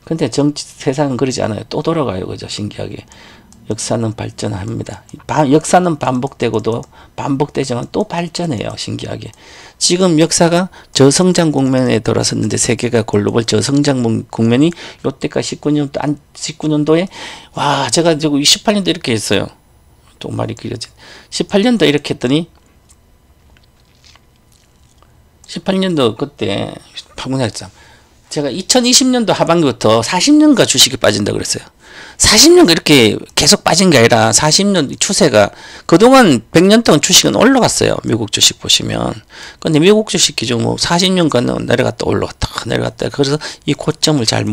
근데 세상은 그러지 않아요. 또 돌아가요. 그죠? 신기하게. 역사는 발전합니다. 역사는 반복되지만 또 발전해요. 신기하게. 지금 역사가 저성장 국면에 들어섰는데 세계가 글로벌 저성장 국면이 요때까지 19년도에 와 제가 저거 18년도 이렇게 했어요. 또 말이 길어지. 18년도 이렇게 했더니 18년도 그때 파문했죠. 제가 2020년도 하반기부터 40년간 주식이 빠진다 그랬어요. 40년 이렇게 계속 빠진 게 아니라 40년 추세가 그동안 100년 동안 주식은 올라갔어요. 미국 주식 보시면. 근데 미국 주식 기준 뭐 40년간 내려갔다 올라갔다 내려갔다. 그래서 이 고점을 잘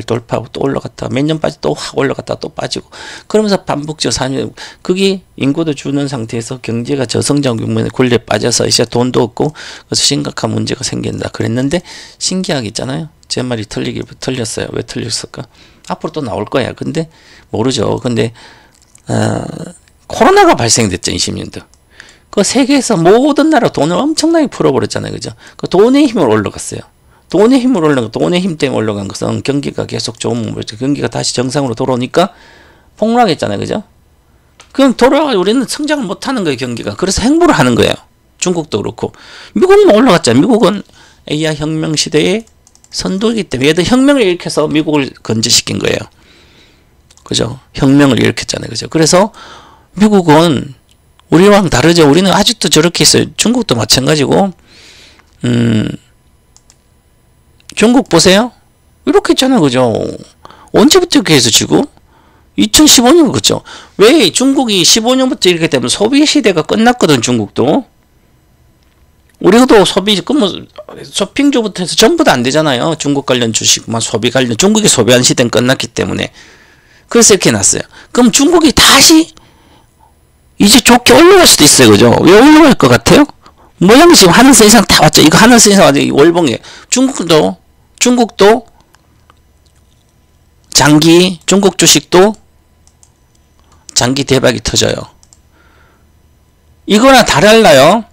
돌파하고 또 올라갔다 몇 년 빠지 또 확 올라갔다 또 빠지고 그러면서 반복적 4년 그게 인구도 주는 상태에서 경제가 저성장 국면에 굴레 빠져서 이제 돈도 없고 그래서 심각한 문제가 생긴다 그랬는데 신기하게 있잖아요. 제 말이 틀렸어요. 왜 틀렸을까? 앞으로 또 나올 거야. 근데 모르죠. 근데 코로나가 발생됐죠. 20년도. 그 세계에서 모든 나라 돈을 엄청나게 풀어버렸잖아요. 그죠? 그 돈의 힘으로 올라갔어요. 돈의 힘으로 올라간 돈의 힘 때문에 올라간 것은 경기가 계속 좋은 경기가 다시 정상으로 돌아오니까 폭락했잖아요. 그죠? 그럼 돌아가 우리는 성장을 못하는 거예요. 경기가. 그래서 행보를 하는 거예요. 중국도 그렇고 미국은 올라갔잖아요. 미국은 AI 혁명 시대에 선두이기 때문에 얘들 혁명을 일으켜서 미국을 건재시킨 거예요. 그죠? 혁명을 일으켰잖아요. 그죠? 그래서 미국은 우리랑 다르죠. 우리는 아직도 저렇게 있어요. 중국도 마찬가지고 중국 보세요. 이렇게 있잖아요. 그죠? 언제부터 이렇게 해서 지금? 2015년 그죠? 왜 중국이 15년부터 이렇게 되면 소비 시대가 끝났거든. 중국도. 우리도 소비, 쇼핑주부터 해서 전부 다 안 되잖아요. 중국 관련 주식만 소비 관련, 중국이 소비한 시대는 끝났기 때문에. 그래서 이렇게 났어요. 그럼 중국이 다시 이제 좋게 올라갈 수도 있어요. 그죠? 왜 올라갈 것 같아요? 모양이 지금 하늘색 이상 다 왔죠. 이거 하늘색 이상 왔죠. 월봉에. 중국도 중국 주식도 장기 대박이 터져요. 이거랑 달라요.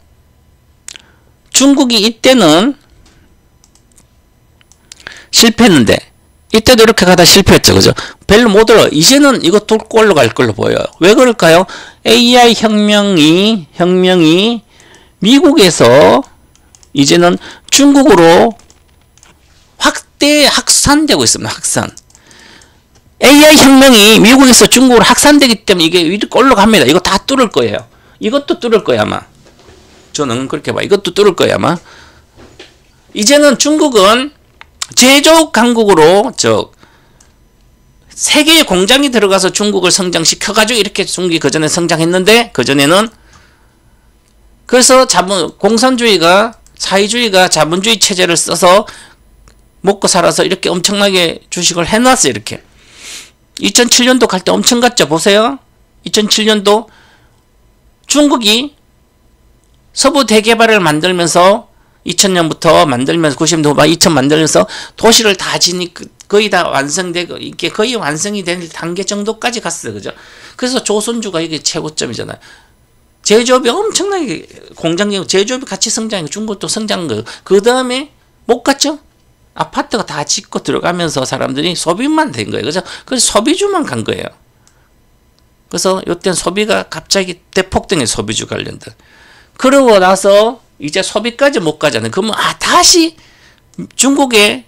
중국이 이때는 실패했는데 이때도 이렇게 가다 실패했죠. 그죠? 별로 못 올라. 이제는 이거 뚫고 올라갈 걸로 보여요. 왜 그럴까요? AI 혁명이 미국에서 이제는 중국으로 확산되고 있습니다. 확산. AI 혁명이 미국에서 중국으로 확산되기 때문에 이게 이렇게 올라갑니다. 이거 다 뚫을 거예요. 이것도 뚫을 거예요, 아마. 저는 그렇게 봐. 이것도 뚫을 거예요, 아마. 이제는 중국은 제조업 강국으로 세계의 공장이 들어가서 중국을 성장시켜가지고 이렇게 중국이 그전에 성장했는데 그전에는 그래서 공산주의가 사회주의가 자본주의 체제를 써서 먹고 살아서 이렇게 엄청나게 주식을 해놨어요. 이렇게 2007년도 갈 때 엄청 갔죠. 보세요. 2007년도 중국이 서부 대개발을 만들면서 2000년부터 만들면서 90년도 2000 만들면서 도시를 다 지니 거의 다 완성되고 이게 거의 완성이 된 단계 정도까지 갔어요. 그죠? 그래서 조선주가 이게 최고점이잖아요. 제조업이 엄청나게 공장력 제조업이 같이 성장하고 중국도 성장한 거예요. 그 다음에 못 갔죠? 아파트가 다 짓고 들어가면서 사람들이 소비만 된 거예요. 그죠? 그래서 소비주만 간 거예요. 그래서 이때는 소비가 갑자기 대폭등해 소비주 관련된. 그러고 나서 이제 소비까지 못 가잖아요. 그러면 다시 중국에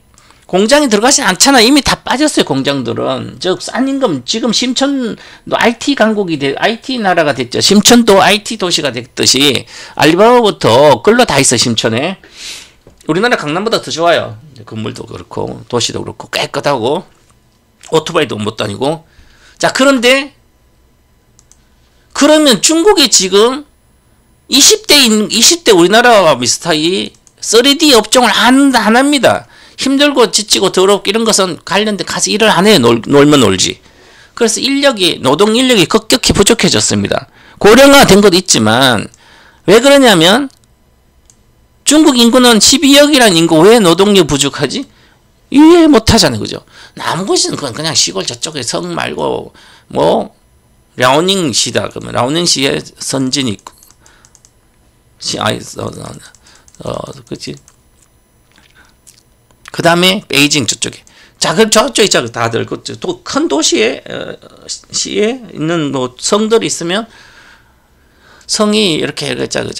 공장이 들어가지 않잖아. 이미 다 빠졌어요. 공장들은. 싼 임금 지금 심천도 IT 강국이 IT 나라가 됐죠. 심천도 IT 도시가 됐듯이 알리바바부터 끌러 다 있어. 심천에. 우리나라 강남보다 더 좋아요. 건물도 그렇고 도시도 그렇고 깨끗하고 오토바이도 못 다니고. 자, 그런데 그러면 중국이 지금 20대 우리나라와 비슷하게 3D 업종을 안 합니다. 힘들고 지치고 더럽고 이런 것은 관련된 가서 일을 안 해요. 놀면 놀지. 그래서 노동 인력이 급격히 부족해졌습니다. 고령화된 것도 있지만 왜 그러냐면 중국 인구는 12억이라는 인구 왜 노동력 부족하지? 이해 못하잖아요. 그죠? 남곳은 그냥 시골 저쪽에 성 말고 뭐 랴오닝시다. 그러면 랴오닝시에 선진이 있고 그치? 그 다음에 베이징 저쪽에. 자, 그럼 저쪽에 있잖아. 다들 큰 도시에 시에 있는 뭐 성들이 있으면 성이 이렇게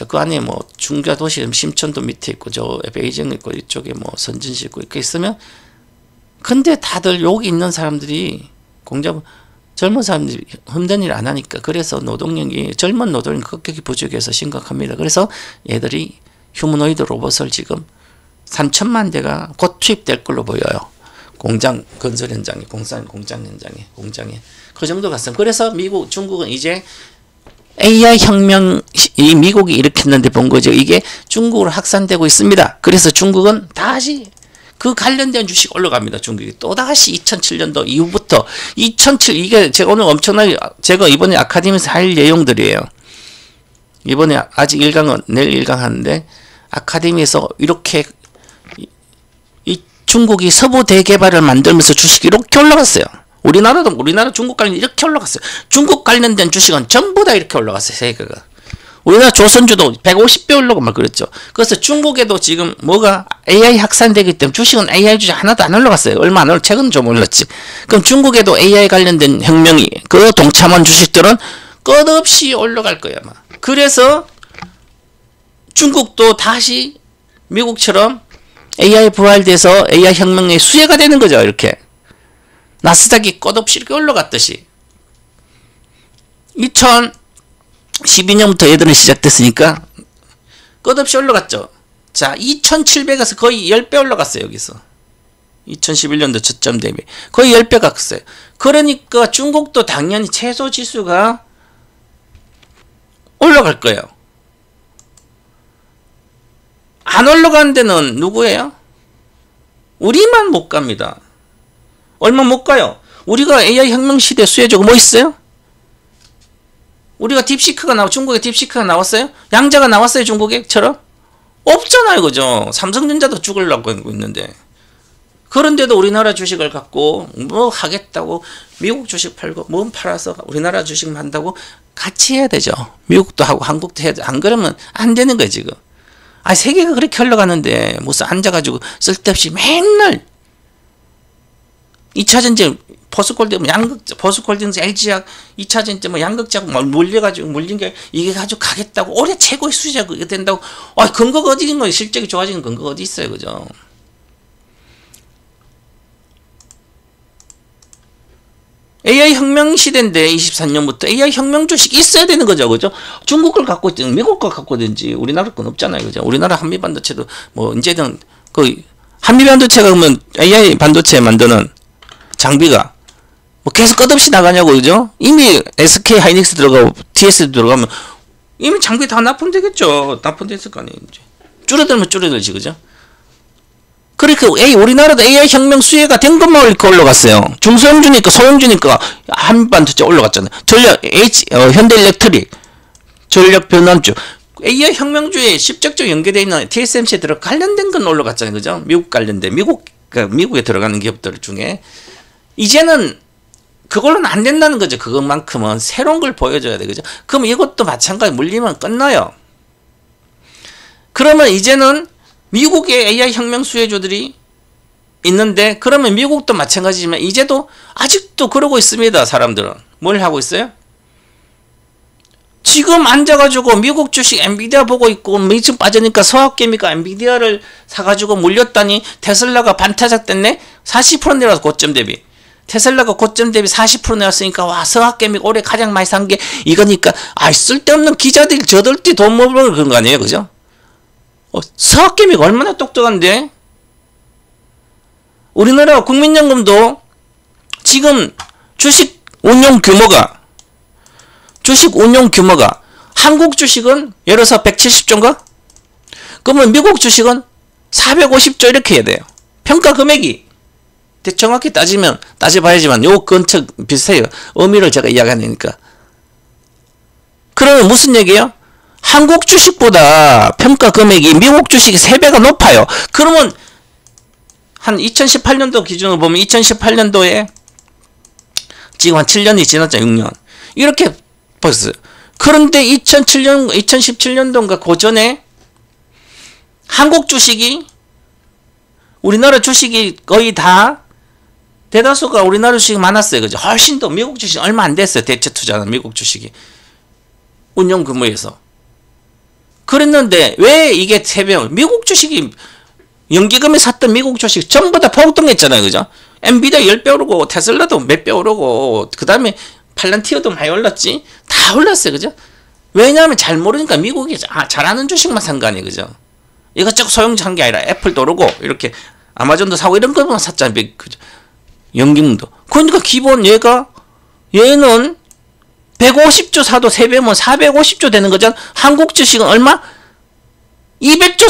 그 안에 뭐 중가 도시 심천도 밑에 있고 저 베이징 있고 이쪽에 뭐 선진시 있고 이렇게 있으면 근데 다들 여기 있는 사람들이 젊은 사람들이 힘든 일 안 하니까 그래서 젊은 노동력이 급격히 부족해서 심각합니다. 그래서 얘들이 휴머노이드 로봇을 지금 3천만 대가 곧 투입될 걸로 보여요. 공장 건설 현장에, 공장 현장에 그 정도 갔어요. 그래서 중국은 이제 AI 혁명이 미국이 일으켰는데 본 거죠. 이게 중국으로 확산되고 있습니다. 그래서 중국은 다시 그 관련된 주식 올라갑니다. 중국이 또다시 2007년도 이후부터 이게 제가 오늘 엄청나게 제가 이번에 아카데미에서 할 내용들이에요. 이번에 아직 1강은 내일 1강 하는데 아카데미에서 이렇게 중국이 서부 대개발을 만들면서 주식이 이렇게 올라갔어요. 우리나라 중국 관련 이렇게 올라갔어요. 중국 관련된 주식은 전부 다 이렇게 올라갔어요. 세계가. 우리나라 조선주도 150배 올라가고 막 그랬죠. 그래서 중국에도 지금 뭐가 AI 확산되기 때문에 주식은 AI 주식 하나도 안 올라갔어요. 얼마 안 올라, 최근 좀 올랐지. 그럼 중국에도 AI 관련된 혁명이 그 동참한 주식들은 끝없이 올라갈 거야 아마. 그래서 중국도 다시 미국처럼 AI 부활돼서 AI 혁명의 수혜가 되는 거죠. 이렇게 나스닥이 끝없이 이렇게 올라갔듯이 2012년부터 얘들은 시작됐으니까 끝없이 올라갔죠. 자, 2700에서 거의 10배 올라갔어요. 여기서 2011년도 저점 대비 거의 10배 갔어요. 그러니까 중국도 당연히 최소 지수가 올라갈 거예요. 안 올라가는 데는 누구예요? 우리만 못 갑니다. 얼마 못 가요. 우리가 AI 혁명 시대 수혜주가 뭐 있어요? 우리가 딥시크가 중국에 딥시크가 나왔어요? 양자가 나왔어요? 중국에처럼? 없잖아요. 그죠? 삼성전자도 죽으려고 하고 있는데. 그런데도 우리나라 주식을 갖고 뭐 하겠다고 미국 주식 팔고 뭐 팔아서 우리나라 주식 만다고 같이 해야 되죠. 미국도 하고 한국도 해야 돼. 안 그러면 안 되는 거예요 지금. 세계가 그렇게 흘러가는데 무슨 앉아가지고 쓸데없이 맨날 2차전지 포스코홀딩스 LG약 2차전지 뭐 양극재하고 물린 게 이게 가지고 가겠다고 올해 최고의 수혜자가 된다고. 근거가 어디 있는 거예요? 실적이 좋아지는 근거가 어디 있어요? 그죠? AI 혁명 시대인데 24년부터 AI 혁명 주식이 있어야 되는 거죠. 그죠? 중국 걸 갖고 있든 미국 걸 갖고 있든지 우리나라 건 없잖아요. 그죠? 우리나라 한미반도체도 뭐 이제는 한미반도체가 그러면 AI 반도체 만드는 장비가 뭐 계속 끝없이 나가냐고. 그죠? 이미 SK 하이닉스 들어가고 TS 들어가면 이미 장비 다 납품되겠죠. 납품됐을 거 아니에요. 이제. 줄어들면 줄어들지. 그죠? 그러니까 우리나라도 AI 혁명 수혜가 된 것만 이렇게 올라갔어요. 중소형주니까 소형주니까 한반도체 올라갔잖아요. 현대일렉트릭, 전력 변환주, AI 혁명주에 직접적으로 연계되어 있는 TSMC에 들어 관련된 건 올라갔잖아요. 그죠? 미국 관련된 미국에 들어가는 기업들 중에 이제는 그걸로는 안 된다는 거죠. 그것만큼은 새로운 걸 보여줘야 돼. 그죠? 그럼 이것도 마찬가지 물리면 끝나요. 그러면 이제는 미국의 AI 혁명 수혜주들이 있는데 그러면 미국도 마찬가지지만 이제도 아직도 그러고 있습니다. 사람들은. 뭘 하고 있어요? 지금 앉아가지고 미국 주식 엔비디아 보고 있고 미국 빠지니까 서학개미가 엔비디아를 사가지고 물렸다니 테슬라가 반타작 됐네? 40% 내려서 고점 대비. 테슬라가 고점 대비 40% 내렸으니까 와 서학개미가 올해 가장 많이 산 게 이거니까 쓸데없는 기자들이 저들띠 돈 못 벌는 그런 거 아니에요? 그죠? 서학개미가 얼마나 똑똑한데? 우리나라 국민연금도 지금 주식 운용 규모가 한국 주식은 예를 들어서 170조인가? 그러면 미국 주식은 450조 이렇게 해야 돼요. 평가 금액이 정확히 따져봐야지만 요 근처 비슷해요. 의미를 제가 이야기하니까. 그러면 무슨 얘기예요? 한국 주식보다 평가 금액이 미국 주식이 3배가 높아요. 그러면 한 2018년도 기준으로 보면 2018년도에 지금 한 7년이 지났잖아요. 6년. 이렇게 벌써. 그런데 2017년도인가 그 전에 한국 주식이 우리나라 주식이 거의 다 대다수가 우리나라 주식이 많았어요. 그죠? 훨씬 더 미국 주식 얼마 안 됐어요. 대체 투자는 미국 주식이. 운용 규모에서. 그랬는데 왜 이게 3배? 미국 주식이 연기금에 샀던 미국 주식 전부 다 폭등했잖아요. 그죠? 엔비디아 10배 오르고 테슬라도 몇 배 오르고 그 다음에 팔란티어도 많이 올랐지. 다 올랐어요. 그죠? 왜냐하면 잘 모르니까 미국이 잘하는 주식만 산 거 아니에요. 그죠? 이것저것 소형주 한 게 아니라 애플도 오르고 이렇게 아마존도 사고 이런 거만 샀잖아요. 연기문도. 그러니까 기본 얘는 150조 사도 3배면 450조 되는 거잖아. 한국 주식은 얼마? 200조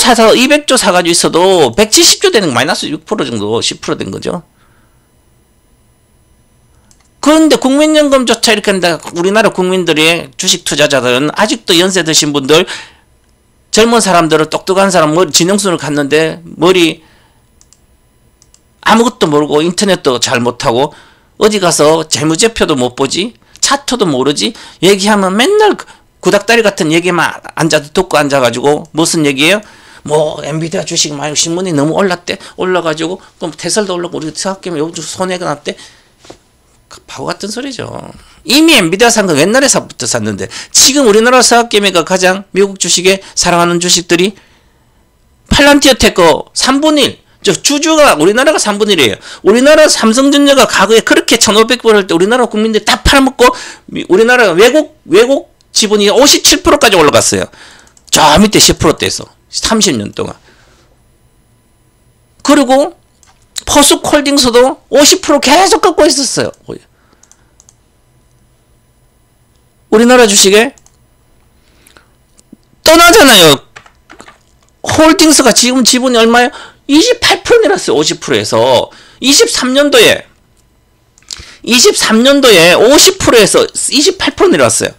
사가지고 있어도 170조 되는 거 마이너스 6% 정도 10% 된 거죠. 그런데 국민연금조차 이렇게 한다. 우리나라 국민들의 주식 투자자들은 아직도 연세 드신 분들, 젊은 사람들은 똑똑한 사람, 지능순을 갖는데 머리 아무것도 모르고 인터넷도 잘 못하고 어디 가서 재무제표도 못 보지, 차트도 모르지, 얘기하면 맨날 구닥다리 같은 얘기만 듣고 앉아가지고 무슨 얘기예요? 뭐 엔비디아 주식 말고 신문이 너무 올라가지고 그럼 테슬라도 올라가고 우리 생각하면 요즘 손해가 났대. 바보 같은 소리죠. 이미 엔비디아 산 건 옛날에서부터 샀는데 지금 우리나라 서학개미가 가장 미국 주식에 사랑하는 주식들이 팔란티어 테크 3분의 1, 주주가 우리나라가 3분의 1이에요. 우리나라 삼성전자가 과거에 그렇게 1,500불 할 때 우리나라 국민들이 다 팔아먹고 우리나라 외국 지분이 57%까지 올라갔어요. 저 밑에 10%대에서 30년 동안. 그리고 포스코홀딩스도 50% 계속 갖고 있었어요. 우리나라 주식에 떠나잖아요. 홀딩스가 지금 지분이 얼마예요? 28% 내렸어요. 50%에서 23년도에 50%에서 28% 내렸어요.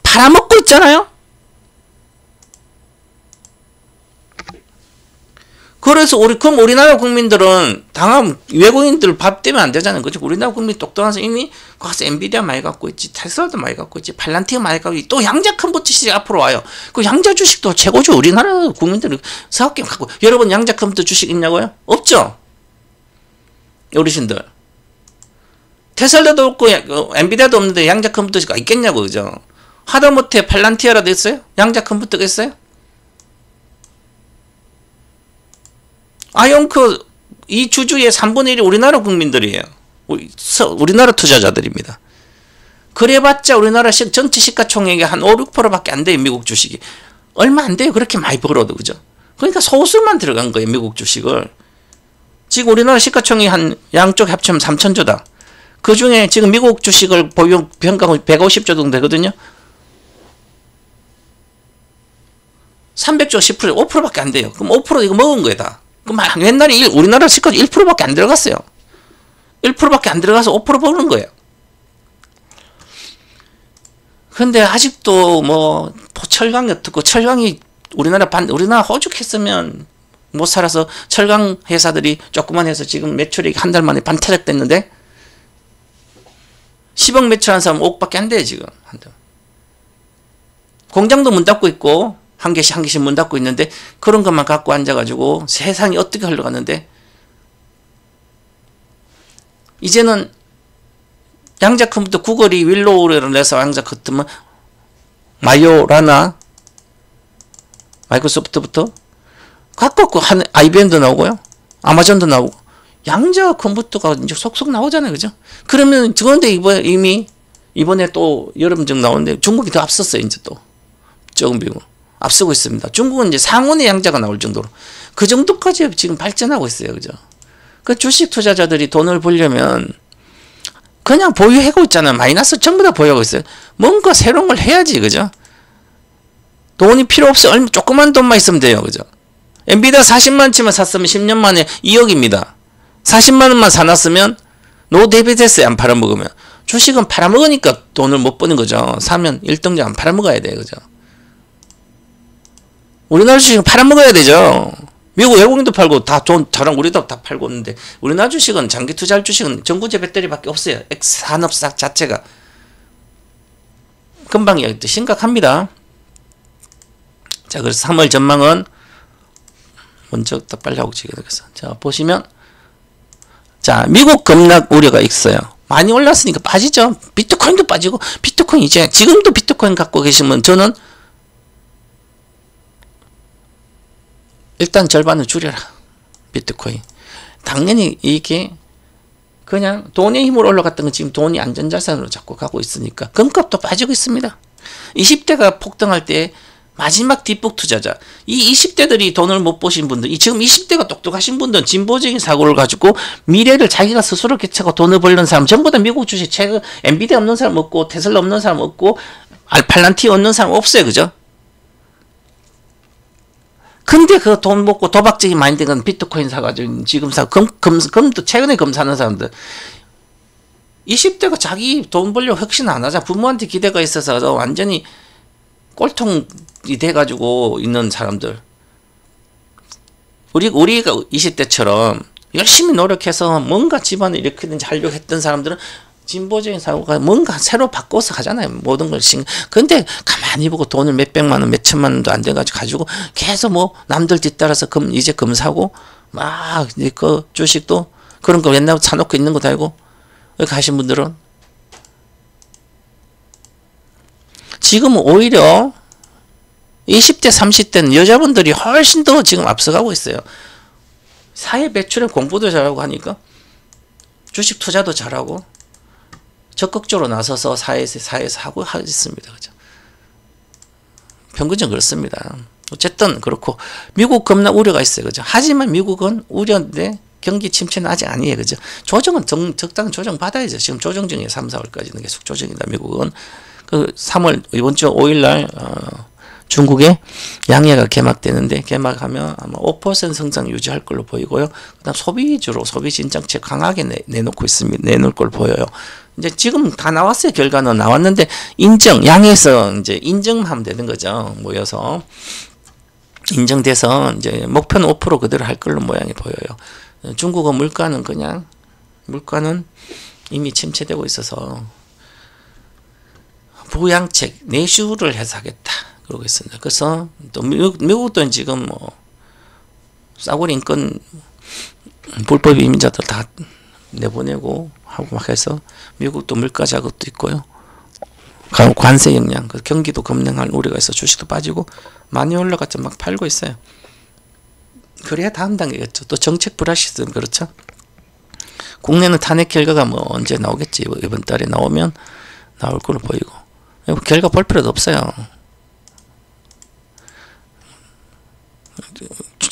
팔아먹고 있잖아요. 그래서 그럼 우리나라 국민들은 당하면 외국인들 밥 되면 안 되잖아요. 그죠? 우리나라 국민 똑똑한 사람 이미 가서 엔비디아 많이 갖고 있지, 테슬라도 많이 갖고 있지, 팔란티어 많이 갖고 있지, 또 양자 컴퓨터 시장 앞으로 와요. 그 양자 주식도 최고죠. 우리나라 국민들은 사업game 갖고. 여러분 양자 컴퓨터 주식 있냐고요? 없죠? 어르신들. 테슬라도 없고 엔비디아도 없는데 양자 컴퓨터가 있겠냐고, 그죠? 하다못해 팔란티어라도 있어요? 양자 컴퓨터가 있어요? 아용크 이 주주의 3분의 1이 우리나라 국민들이에요. 우리나라 투자자들입니다. 그래봤자 우리나라 전체 시가총액의 한 5, 6%밖에 안 돼요. 미국 주식이. 얼마 안 돼요. 그렇게 많이 벌어도. 그죠? 그러니까 소수만 들어간 거예요. 미국 주식을. 지금 우리나라 시가총액이 한 양쪽 합치면 3,000조다. 그 중에 지금 미국 주식을 평가하고 150조 정도 되거든요. 300조 10% 5%밖에 안 돼요. 그럼 5% 이거 먹은 거예요. 다. 그럼 옛날에 우리나라 시가 1%밖에 안 들어갔어요. 1%밖에 안 들어가서 5% 버는 거예요. 근데 아직도 뭐 철강이 어떻고 철강이 우리나라 호죽했으면 못 살아서 철강 회사들이 조그만 해서 지금 매출이 한 달 만에 반타작 됐는데 10억 매출한 사람 5억밖에 안 돼요. 지금 한 달. 공장도 문 닫고 있고 한 개씩 문 닫고 있는데 그런 것만 갖고 앉아가지고 세상이 어떻게 흘러갔는데 이제는 양자 컴퓨터 구글이 윌로우를 내서 양자 컴퓨터면 마요라나 마이크로소프트부터 갖고 한 IBM도 나오고요. 아마존도 나오고 양자 컴퓨터가 이제 속속 나오잖아요. 그죠? 그러면 그런데 이번에 또 여름정 나오는데 중국이 더 앞섰어요. 이제 또 조금 비고 앞서고 있습니다. 중국은 이제 상온의 양자가 나올 정도로 그 정도까지 지금 발전하고 있어요. 그죠? 그 주식 투자자들이 돈을 벌려면 그냥 보유하고 있잖아요. 마이너스 전부 다 보유하고 있어요. 뭔가 새로운 걸 해야지. 그죠? 돈이 필요 없어. 조그만 돈만 있으면 돼요. 그죠? 엔비디아 40만 치면 샀으면 10년 만에 2억입니다. 40만 원만 사놨으면 노 데비트했어요. 안 팔아먹으면. 주식은 팔아먹으니까 돈을 못 버는 거죠. 사면 1등장 안 팔아먹어야 돼요. 그죠? 우리나라 주식은 팔아먹어야 되죠. 미국 외국인도 팔고 다 돈 저랑 우리도 다 팔고 있는데 우리나라 주식은 장기 투자할 주식은 전구제 배터리밖에 없어요. 산업사 자체가. 금방 심각합니다. 자, 그래서 3월 전망은 먼저 더 빨리 하고 지겠어. 자, 보시면 자, 미국 급락 우려가 있어요. 많이 올랐으니까 빠지죠. 비트코인도 빠지고 비트코인 이제 지금도 비트코인 갖고 계시면 저는 일단 절반을 줄여라. 비트코인. 당연히 이게 그냥 돈의 힘으로 올라갔던 건 지금 돈이 안전자산으로 자꾸 가고 있으니까 금값도 빠지고 있습니다. 20대가 폭등할 때 마지막 뒷북 투자자. 이 20대들이 돈을 못 보신 분들, 지금 20대가 똑똑하신 분들은 진보적인 사고를 가지고 미래를 자기가 스스로 개척하고 돈을 벌는 사람, 전부 다 미국 주식, 최근 엔비디아 없는 사람 없고, 테슬라 없는 사람 없고, 알팔란티 없는 사람 없어요. 그죠? 근데 그 돈 먹고 도박적인 마인드가 비트코인 사가지고 지금 금도 최근에 금 사는 사람들. 20대가 자기 돈 벌려고 혁신 안 하자. 부모한테 기대가 있어서 완전히 꼴통이 돼가지고 있는 사람들. 우리가 20대처럼 열심히 노력해서 뭔가 집안을 일으키든지 하려고 했던 사람들은 진보적인 사고가 뭔가 새로 바꿔서 하잖아요. 모든 걸. 근데 가만히 보고 돈을 몇백만 원, 몇천만 원도 안 돼가지고 가지고 계속 뭐 남들 뒤따라서 이제 금 사고 막 그 주식도 그런 거 옛날부터 사놓고 있는 것도 알고 여기 가신 분들은 지금은 오히려 20대, 30대는 여자분들이 훨씬 더 지금 앞서가고 있어요. 사회 매출에 공부도 잘하고 하니까 주식 투자도 잘하고 적극적으로 나서서 사회에서 하고 있습니다. 그죠? 평균적으로 그렇습니다. 어쨌든 그렇고 미국 겁나 우려가 있어요. 그죠? 하지만 미국은 우려인데 경기 침체는 아직 아니에요. 그죠? 조정은 적당한 조정 받아야죠. 지금 조정 중에 3, 4월까지는 계속 조정이다. 미국은 그 3월 이번 주 5일 날 중국에 양해가 개막되는데 개막하면 아마 5% 성장 유지할 걸로 보이고요. 그다음 소비 위주로 소비 진정책 강하게 내놓고 있습니다. 내놓을 걸로 보여요. 이제 지금 다 나왔어요. 결과는 나왔는데 양해에서 이제 인정하면 되는 거죠. 모여서 인정돼서 이제 목표는 5% 그대로 할 걸로 모양이 보여요. 중국은 물가는 이미 침체되고 있어서 부양책 내수를 해서 하겠다. 그러고 있습니다. 그래서 또 미국도 지금 뭐 싸구려 인권 불법 이민자들 다 내보내고 하고 막 해서 미국도 물가 자극도 있고요. 관세 영향, 경기도 급냉할 우려가 있어 주식도 빠지고 많이 올라갔죠. 막 팔고 있어요. 그래야 다음 단계겠죠. 또 정책 불확실성 그렇죠. 국내는 탄핵 결과가 뭐 언제 나오겠지. 이번 달에 나오면 나올 걸로 보이고 결과 볼 필요도 없어요.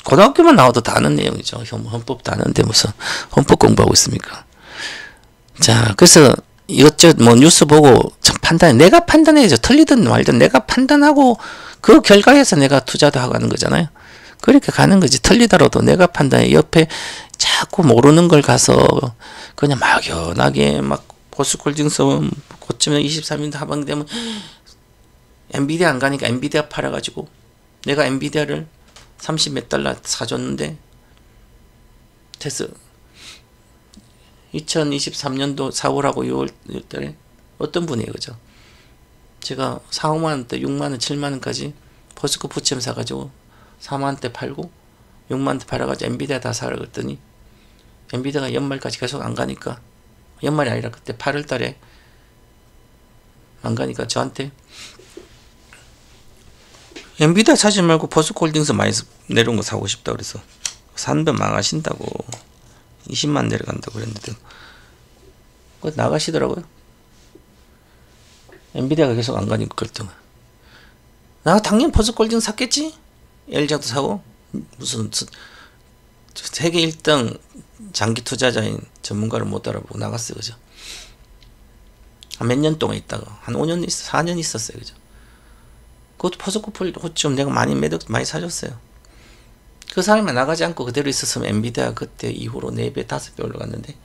고등학교만 나와도 다 아는 내용이죠. 헌법도 아는데 무슨 헌법 공부하고 있습니까? 자, 그래서 이것저것 뭐 뉴스 보고 내가 판단해야죠. 틀리든 말든 내가 판단하고 그 결과에서 내가 투자도 하고 하는 거잖아요. 그렇게 가는 거지. 틀리더라도 내가 판단해. 옆에 자꾸 모르는 걸 가서 그냥 막연하게 막 보스콜딩스 고치면 23년 하방되면 엔비디아 안 가니까 엔비디아 팔아가지고 내가 엔비디아를 30 몇 달러 사줬는데 됐어. 2023년도 4월하고 6월 달에 어떤 분이에요. 그죠? 제가 4, 5만원대 6만원 7만원까지 포스코 부챔 사가지고 4만원대 팔고 6만원대 팔아가지고 엔비디아 다 사라 그랬더니 엔비디아가 연말까지 계속 안 가니까 연말이 아니라 그때 8월 달에 안 가니까 저한테 엔비디아 사지 말고 포스코홀딩스 많이 내려온 거 사고 싶다 그래서 산배 망하신다고 20만 내려간다고 그랬는데 그거 나가시더라고요. 엔비디아가 계속 안 가니까 그랬더니 나 당연히 포스코홀딩스 샀겠지. LG도 사고 무슨 세계 1등 장기 투자자인 전문가를 못 알아보고 나갔어요. 그죠? 몇 년 동안 있다가 한 5년 4년 있었어요. 그죠? 그것도 포스코 좀 내가 많이 사줬어요. 그 사람이 나가지 않고 그대로 있었으면 엔비디아 그때 이후로 4배, 5배 올라갔는데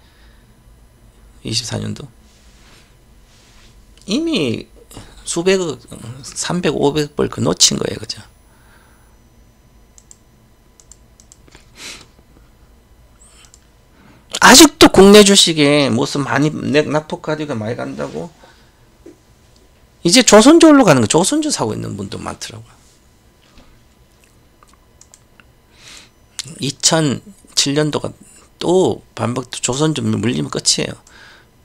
24년도 이미 수백억, 300, 500불 그 놓친 거예요. 그죠? 아직도 국내 주식에 무슨 많이 낙폭가디가 많이 간다고 이제 조선주로 가는 거 조선주 사고 있는 분도 많더라고요. 2007년도가 또 반복 조선주 물리면 끝이에요.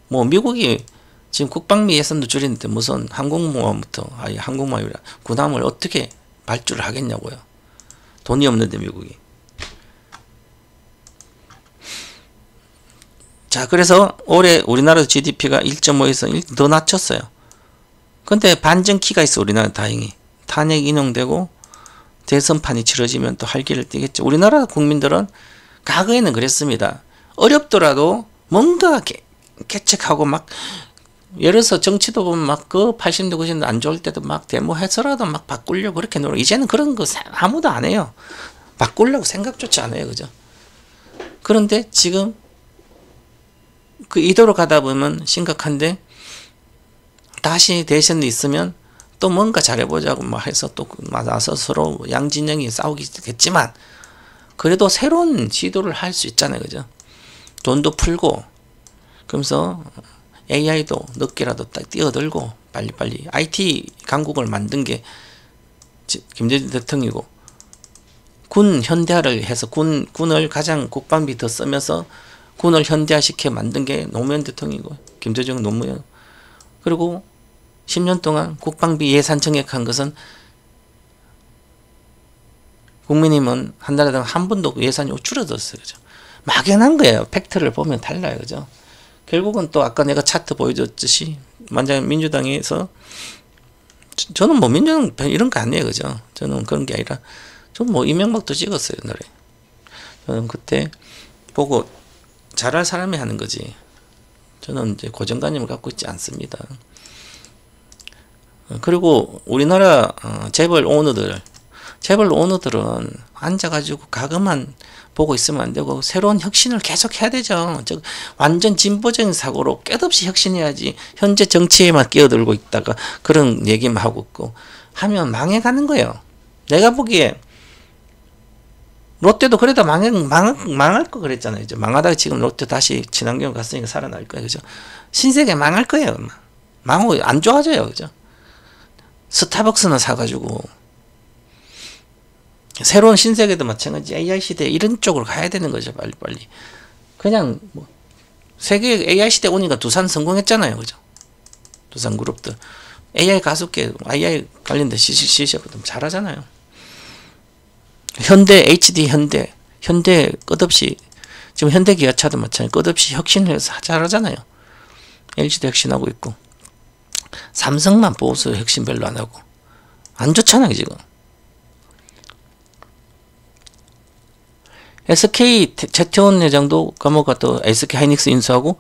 뭐 미국이 지금 국방비 예산도 줄이는데 무슨 항공모함부터 항공모함이라 군함을 어떻게 발주를 하겠냐고요. 돈이 없는데 미국이. 자, 그래서 올해 우리나라 GDP가 1.5에서 더 낮췄어요. 근데 반전키가 있어. 우리나라 다행히 탄핵 인용되고 대선판이 치러지면 또 활기를 띠겠죠. 우리나라 국민들은 과거에는 그랬습니다. 어렵더라도 뭔가 개척하고 막 예를 들어서 정치도 보면 막 그 80대 90대 안 좋을 때도 막 데모해서라도 막 바꾸려고 그렇게 노력. 이제는 그런 거 아무도 안 해요. 바꾸려고 생각조차 안 해요. 그죠? 그런데 지금 그 이도로 가다 보면 심각한데 다시 대선이 있으면 또 뭔가 잘해보자고 막 해서 또 나서 서로 양진영이 싸우겠지만 그래도 새로운 시도를 할 수 있잖아요. 그죠? 돈도 풀고 그러면서 AI도 늦게라도 딱 뛰어들고 빨리빨리 IT 강국을 만든 게 김대중 대통령이고 군 현대화를 해서 군을 가장 국방비 더 쓰면서 군을 현대화시켜 만든 게 노무현 대통령이고 김대중 노무현 그리고 10년 동안 국방비 예산 증액한 것은 국민의힘은 한 달에 한 번도 예산이 줄어들었어요. 그죠? 막연한 거예요. 팩트를 보면 달라요. 그죠? 결국은 또 아까 내가 차트 보여줬듯이 만약에 민주당에서 저는 뭐 민주당 이런 거 아니에요. 그죠? 저는 그런 게 아니라 저는 뭐 이명박도 찍었어요. 노래. 저는 그때 보고 잘할 사람이 하는 거지. 저는 이제 고정관념을 갖고 있지 않습니다. 그리고 우리나라 재벌 오너들은 앉아가지고 가그만 보고 있으면 안 되고 새로운 혁신을 계속 해야 되죠. 완전 진보적인 사고로 끝없이 혁신해야지 현재 정치에만 끼어들고 있다가 그런 얘기만 하고 있고 하면 망해가는 거예요. 내가 보기에 롯데도 그래도 망할 거 그랬잖아요. 이제 망하다가 지금 롯데 다시 친환경 갔으니까 살아날 거예요. 그죠? 신세계 망할 거예요. 망하고 안 좋아져요. 그죠? 스타벅스는 사가지고 새로운 신세계도 마찬가지 AI 시대 이런 쪽으로 가야 되는 거죠. 빨리빨리. 그냥 뭐 세계 AI 시대 오니까 두산 성공했잖아요. 그죠? 두산 그룹들 AI 가속계 AI 관련된 시시부터 잘하잖아요. 현대 HD 현대 끝없이 지금 현대 기아차도 마찬가지 끝없이 혁신을 해서 잘하잖아요. LG도 혁신하고 있고 삼성만 보수 혁신 별로 안 하고 안 좋잖아요. 지금 SK 최태원 회장도 까먹어 또 SK 하이닉스 인수하고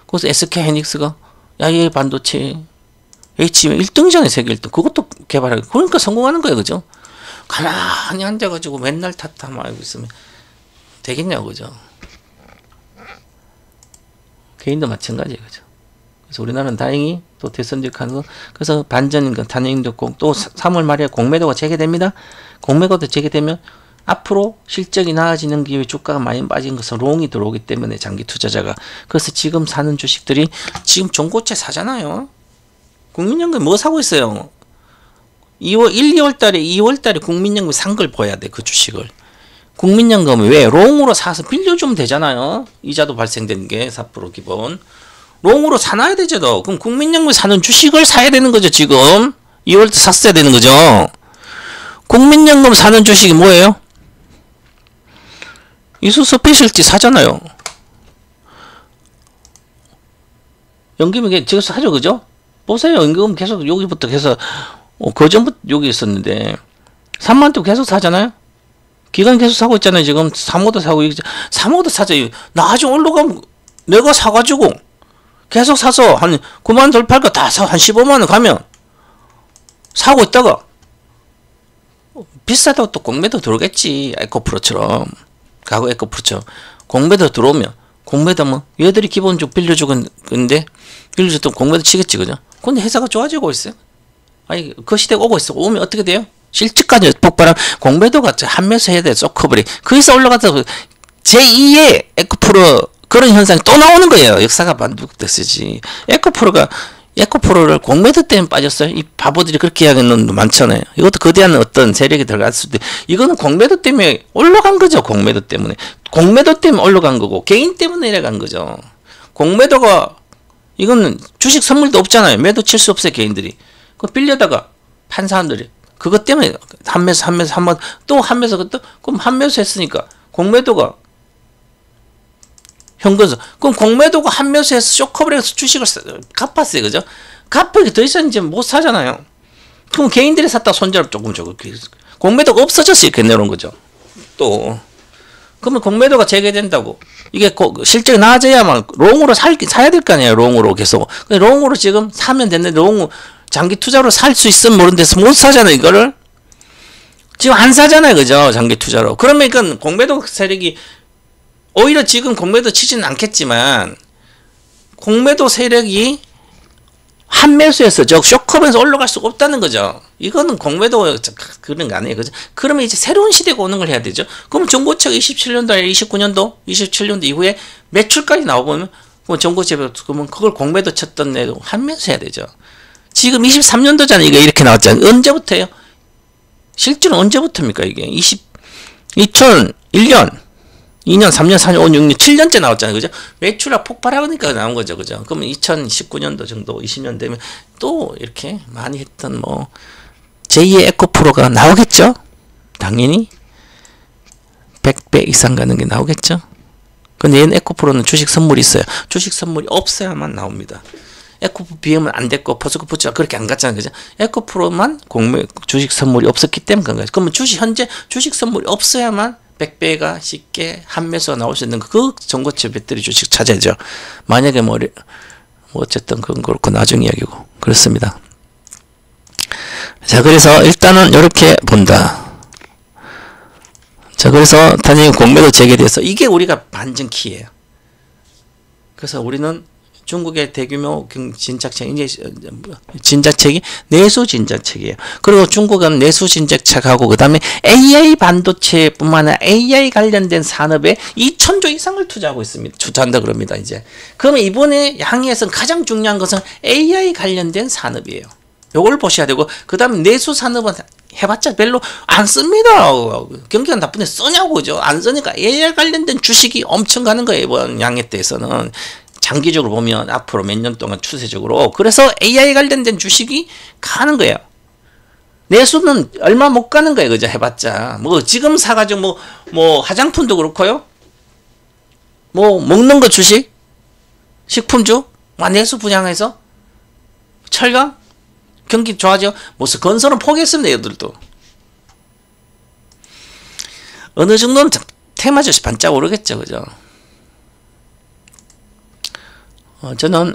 그래서 SK 하이닉스가 야얘 반도체 HBM 1등이잖아요. 세계 1등. 그것도 개발하고 그러니까 성공하는 거예요. 그죠? 가만히 앉아가지고 맨날 탓하고 알고 있으면 되겠냐고. 그죠? 개인도 마찬가지예요. 그죠? 그래서 우리나라는 다행히 또 대선직하는 거 그래서 반전인가 단행도 있고 또 3월 말에 공매도가 재개됩니다. 공매도가 재개되면 앞으로 실적이 나아지는 기회에 주가가 많이 빠진 것은 롱이 들어오기 때문에 장기 투자자가 그래서 지금 사는 주식들이 지금 중고차 사잖아요. 국민연금 뭐 사고 있어요? 2월 달에 국민연금 산 걸 봐야 돼. 그 주식을. 국민연금은 왜? 롱으로 사서 빌려주면 되잖아요. 이자도 발생되는 게 4% 기본. 롱으로 사놔야 되죠. 너. 그럼 국민연금 사는 주식을 사야 되는 거죠. 지금 2월 때 샀어야 되는 거죠. 국민연금 사는 주식이 뭐예요? 이수 스페셜티 사잖아요. 연금이 계속 하죠. 그죠? 보세요. 연금 계속 여기부터 계속 그 전부터 여기 있었는데 3만 도 계속 사잖아요. 기간 계속 사고 있잖아요. 지금 3호도 사고 3호도 사죠. 나중에 올라가면 내가 사가지고 계속 사서 한 9만 돌팔까 다 사 한 15만 원 가면 사고 있다가 비싸다고 또 공매도 들어오겠지. 에코프로처럼 과거 에코프로처럼 공매도 들어오면 공매도면 얘들이 기본적으로 빌려주고 있는데 빌려줬던 공매도 치겠지. 그죠? 근데 회사가 좋아지고 있어요. 아니 그 시대가 오고 있어. 오면 어떻게 돼요? 실직까지 폭발하면 공매도가 한매수 해야 돼. 소커버리. 거기서 올라가서 제2의 에코프로 그런 현상이 또 나오는 거예요. 역사가 반복됐지. 에코프로를 공매도 때문에 빠졌어요. 이 바보들이 그렇게 이야기하는 놈도 많잖아요. 이것도 거대한 어떤 세력이 들어갔을 때 이거는 공매도 때문에 올라간 거죠. 공매도 때문에 올라간 거고 개인 때문에 내려간 거죠. 공매도가 이거는 주식 선물도 없잖아요. 매도 칠 수 없어요. 개인들이. 그 빌려다가 판 사람들이 그것 때문에 한매수 한번 또 한매수 그럼 한매수 했으니까 공매도가 현금서 그럼 공매도가 한매수해서 쇼커버리해서 주식을 갚았어요. 그죠? 갚으기 더 이상 이제 못 사잖아요. 그럼 개인들이 샀다 손절 조금 적을게. 공매도가 없어졌어 이렇게 내놓은 거죠. 또 그러면 공매도가 재개된다고. 이게 실적이 나아져야만 롱으로 사야 될 거 아니에요. 롱으로 계속. 롱으로 지금 사면 됐는데 롱 장기 투자로 살 수 있으면 모르는 데서 못 사잖아요. 이거를. 지금 안 사잖아요. 그죠? 장기 투자로. 그러면 이건 공매도 세력이 오히려 지금 공매도 치지는 않겠지만 공매도 세력이 한매수에서 저 쇼크하면서 올라갈 수가 없다는 거죠. 이거는 공매도 그런 거 아니에요. 그죠? 그러면 이제 새로운 시대가 오는 걸 해야 되죠. 그럼 정부채가 27년도 아니라 29년도, 27년도 이후에 매출까지 나오면 정부채가 그러면 그걸 공매도 쳤던 애도 한매수 해야 되죠. 지금 23년도잖아요. 이게 이렇게 나왔잖아요. 언제부터예요? 실제로 언제부터입니까? 이게 2001년 2년, 3년, 4년, 5년, 6년, 7년째 나왔잖아요. 그죠? 매출이 폭발하니까 나온 거죠. 그죠? 그러면 2019년도 정도, 20년 되면 또 이렇게 많이 했던 뭐, 제2의 에코프로가 나오겠죠? 당연히. 100배 이상 가는 게 나오겠죠? 근데 얘는 에코프로는 주식 선물이 있어요. 주식 선물이 없어야만 나옵니다. 에코프로 비하면 안 됐고, 포스코 부츠가 그렇게 안 갔잖아요. 그죠? 에코프로만 주식 선물이 없었기 때문에 그런 거죠. 그러면 현재 주식 선물이 없어야만 100배가 쉽게 한매수가 나올 수 있는 그 전고체 배터리 주식 찾아야죠. 만약에 뭐 어쨌든 그건 그렇고 나중 이야기고 그렇습니다. 자, 그래서 일단은 이렇게 본다. 자, 그래서 단위 공매도 재개돼서 이게 우리가 반전 키예요. 그래서 우리는 중국의 대규모 진작책이 내수 진작책이에요. 그리고 중국은 내수 진작책하고 그 다음에 AI 반도체뿐만 아니라 AI 관련된 산업에 2,000조 이상을 투자하고 있습니다. 투자한다 그럽니다. 이제 그러면 이번에 향후에서는 가장 중요한 것은 AI 관련된 산업이에요. 요걸 보셔야 되고 그 다음에 내수 산업은 해봤자 별로 안 씁니다. 경기가 나쁜데 쓰냐고 그죠? 안 쓰니까 AI 관련된 주식이 엄청 가는 거예요. 이번 양해 때에서는. 장기적으로 보면 앞으로 몇 년 동안 추세적으로 그래서 AI 관련된 주식이 가는 거예요. 내수는 얼마 못 가는 거예요. 그죠? 해봤자 뭐 지금 사가지고 뭐 화장품도 그렇고요. 뭐 먹는 거 주식, 식품주, 내수 분양해서 철강 경기 좋아져. 무슨 건설은 포기했습니다. 얘들도 어느 정도는 테마주식 반짝 오르겠죠. 그죠? 저는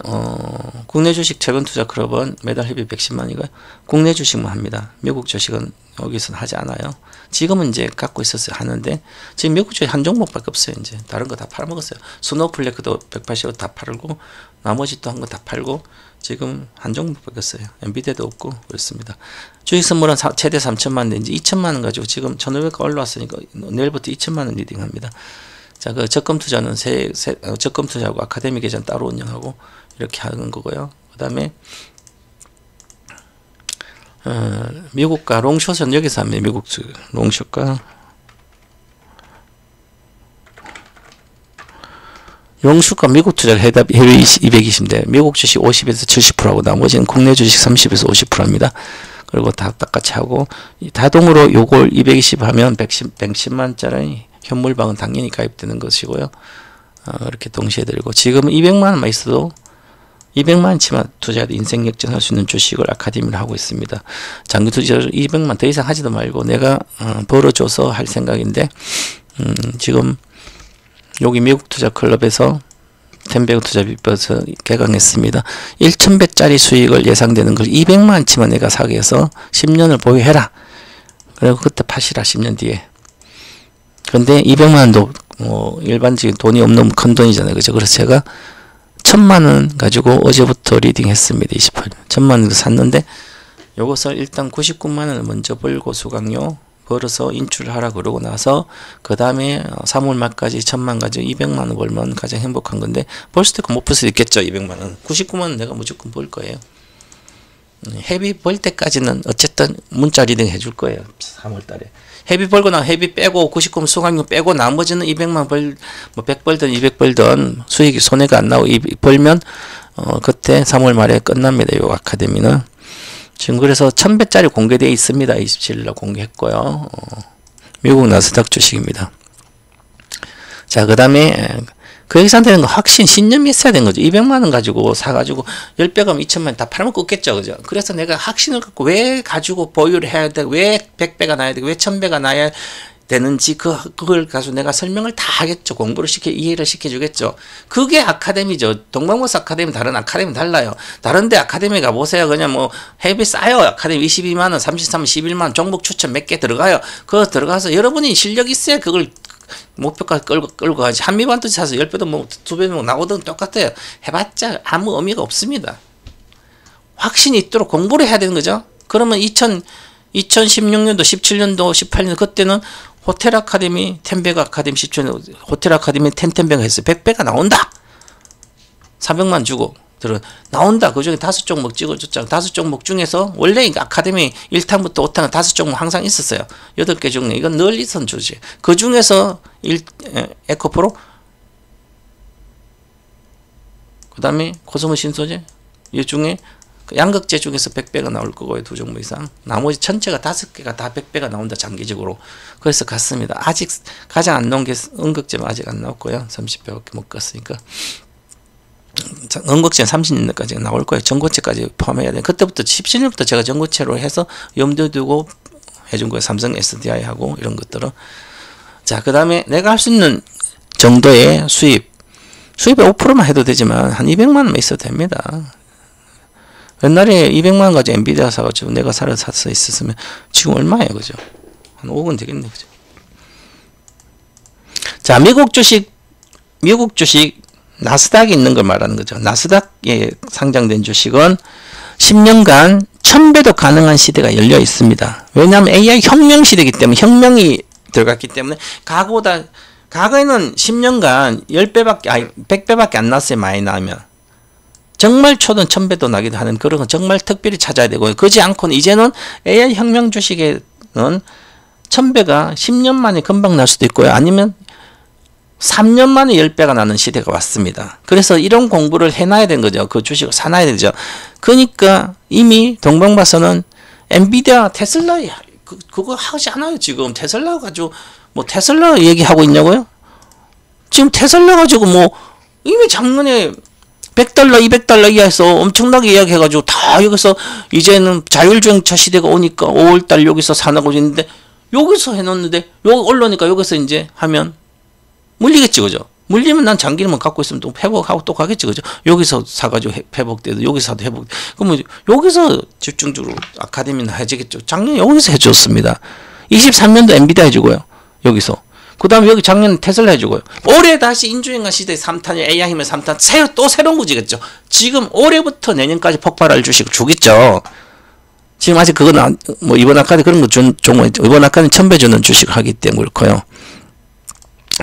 국내 주식 최근 투자 클럽은 매달 회비 110만이고요. 국내 주식만 합니다. 미국 주식은 여기서는 하지 않아요. 지금은 이제 갖고 있었어요. 하는데 지금 미국 주식 한 종목밖에 없어요. 이제 다른 거 다 팔아먹었어요. 스노우플래크도 185 다 팔고 나머지 또 한 거 다 팔고 지금 한 종목밖에 없어요. 엔비디아도 없고 그렇습니다. 주식 선물은 최대 3천만 원인지 2천만 원 가지고 지금 1,500가 올라왔으니까 내일부터 2천만 원 리딩합니다. 자, 그 적금 투자는 적금 투자하고 아카데미 계좌는 따로 운영하고 이렇게 하는 거고요. 그 다음에 미국과 롱숏은 여기서 합니다. 미국 롱숏과 롱숏과 미국 투자 해답 해외 220인데 미국 주식 50에서 70%하고 나머지는 국내 주식 30에서 50%입니다. 그리고 다 똑같이 하고 자동으로 요걸 220 하면 110만짜리 현물방은 당연히 가입되는 것이고요. 이렇게 동시에 드리고 지금 200만 원만 있어도 200만 원치만 투자해도 인생 역전할 수 있는 주식을 아카데미를 하고 있습니다. 장기 투자를 200만 더 이상 하지도 말고 내가 벌어줘서 할 생각인데 지금 여기 미국 투자 클럽에서 텐베그 투자 비법에서 개강했습니다. 1,000배짜리 수익을 예상되는 걸 200만 원치만 내가 사게 해서 10년을 보유해라. 그리고 그때 파시라 10년 뒤에. 근데 200만 원도 일반적인 돈이 없는 큰 돈이잖아요. 그죠? 그래서 제가 1,000만 원 가지고 어제부터 리딩 했습니다. 28년. 1,000만 원도 샀는데 요것을 일단 99만 원을 먼저 벌고 수강료 벌어서 인출하라 그러고 나서 그 다음에 3월 말까지 1,000만 가지고 200만 원 벌면 가장 행복한 건데 벌 수도 있고 못 벌 수도 있겠죠. 200만 원. 99만 원 내가 무조건 벌 거예요. 회비 벌 때까지는 어쨌든 문자 리딩 해줄 거예요. 3월 달에. 회비 벌고 나 회비 빼고 99만 수강료 빼고 나머지는 200만 벌, 뭐 100 벌든 200 벌든 수익이 손해가 안 나고 벌면 그때 3월 말에 끝납니다. 이 아카데미는. 지금 그래서 1,000배짜리 공개되어 있습니다. 27일날 공개했고요. 미국 나스닥 주식입니다. 자, 그 다음에 그 계산되는 거 확신, 신념이 있어야 되는 거죠. 200만 원 가지고 사가지고 10배가면 2천만 원 다 팔면 끄겠죠. 그죠? 그래서 내가 확신을 갖고 왜 가지고 보유를 해야 돼? 왜 100배가 나야 되고 왜 1000배가 나야 되는지 그걸 가지고 내가 설명을 다 하겠죠. 공부를 이해를 시켜주겠죠. 그게 아카데미죠. 동방버스 아카데미 다른 아카데미 달라요. 다른데 아카데미 가보세요. 그냥 뭐 회비 싸요. 아카데미 22만 원, 33만 11만 원, 종목 추천 몇 개 들어가요. 그거 들어가서 여러분이 실력 있어야 그걸 목표까지 끌고 가지. 한미반도체 사서 10배도 뭐 2배도 뭐 나오든 똑같아요. 해봤자 아무 의미가 없습니다. 확신이 있도록 공부를 해야 되는 거죠. 그러면 2016년도, 17년도, 18년도 그때는 호텔 아카데미, 텐베가 아카데미, 17년도 호텔 아카데미 텐베가 했어요. 100배가 나온다. 400만 주고 나온다. 그 중에 5종목 찍어줬잖아. 5종목 중에서 원래 아카데미 1탄부터 5탄은 5종목 항상 있었어요. 8개 중에 이건 늘 있었던 주제. 그 중에서 에코프로, 그 다음에 코스모 신소재, 이 중에 양극재 중에서 100배가 나올 거고요. 2종목 이상. 나머지 전체가 5개가 다 100배가 나온다. 장기적으로. 그래서 갔습니다. 아직 가장 안 나온 게 음극재는 아직 안 나왔고요. 30배밖에 못 갔으니까. 음극재는 30년까지 나올 거예요. 전고체까지 포함해야 돼요. 그때부터 17년부터 제가 전고체로 해서 염두에 두고 해준 거예요. 삼성 SDI하고 이런 것들은. 자, 그 다음에 내가 할 수 있는 정도의 수입의 5%만 해도 되지만 한 200만 원만 있어도 됩니다. 옛날에 200만 원 가지고 엔비디아 사가지고 내가 사서 있었으면 지금 얼마예요, 그죠? 한 5억은 되겠네, 그죠? 자, 미국 주식 나스닥에 있는 걸 말하는 거죠. 나스닥에 상장된 주식은 10년간 1000배도 가능한 시대가 열려 있습니다. 왜냐하면 AI 혁명 시대이기 때문에 혁명이 들어갔기 때문에 과거에는 10년간 100배밖에 안 났어요. 많이 나면. 정말 초든 1000배도 나기도 하는 그런 건 정말 특별히 찾아야 되고요. 그렇지 않고는 이제는 AI 혁명 주식에는 1000배가 10년 만에 금방 날 수도 있고요. 아니면 3년 만에 10배가 나는 시대가 왔습니다. 그래서 이런 공부를 해놔야 되는 거죠. 그 주식을 사놔야 되죠. 그러니까 이미 동방바서는 엔비디아, 테슬라 그거 하지 않아요. 지금 테슬라 가지고 뭐 테슬라 얘기하고 있냐고요? 지금 테슬라 가지고 뭐 이미 작년에 $100, $200 이하에서 엄청나게 이야기해가지고 다 여기서 이제는 자율주행차 시대가 오니까 5월달 여기서 사나고 있는데 여기서 해놓는데 여기 올라오니까 여기서 이제 하면 물리겠지, 그죠? 물리면 난 장기만 갖고 있으면 또 회복하고 또 가겠지, 그죠? 여기서 사가지고 회복돼도 여기서도 회복. 그러면 여기서 집중적으로 아카데미는 해주겠죠. 작년에 여기서 해줬습니다. 23년도 엔비디아 해주고요. 여기서. 그 다음에 여기 작년 테슬라 해주고요. 올해 다시 인주행한 시대의 3탄이 AI 힘의 3탄 또 새로운 구지겠죠. 지금 올해부터 내년까지 폭발할 주식을 주겠죠. 지금 아직 그건 뭐 이번 아카데 그런 거 종목 이번 아카는 1000배 주는 주식을 하기 때문에 그렇고요.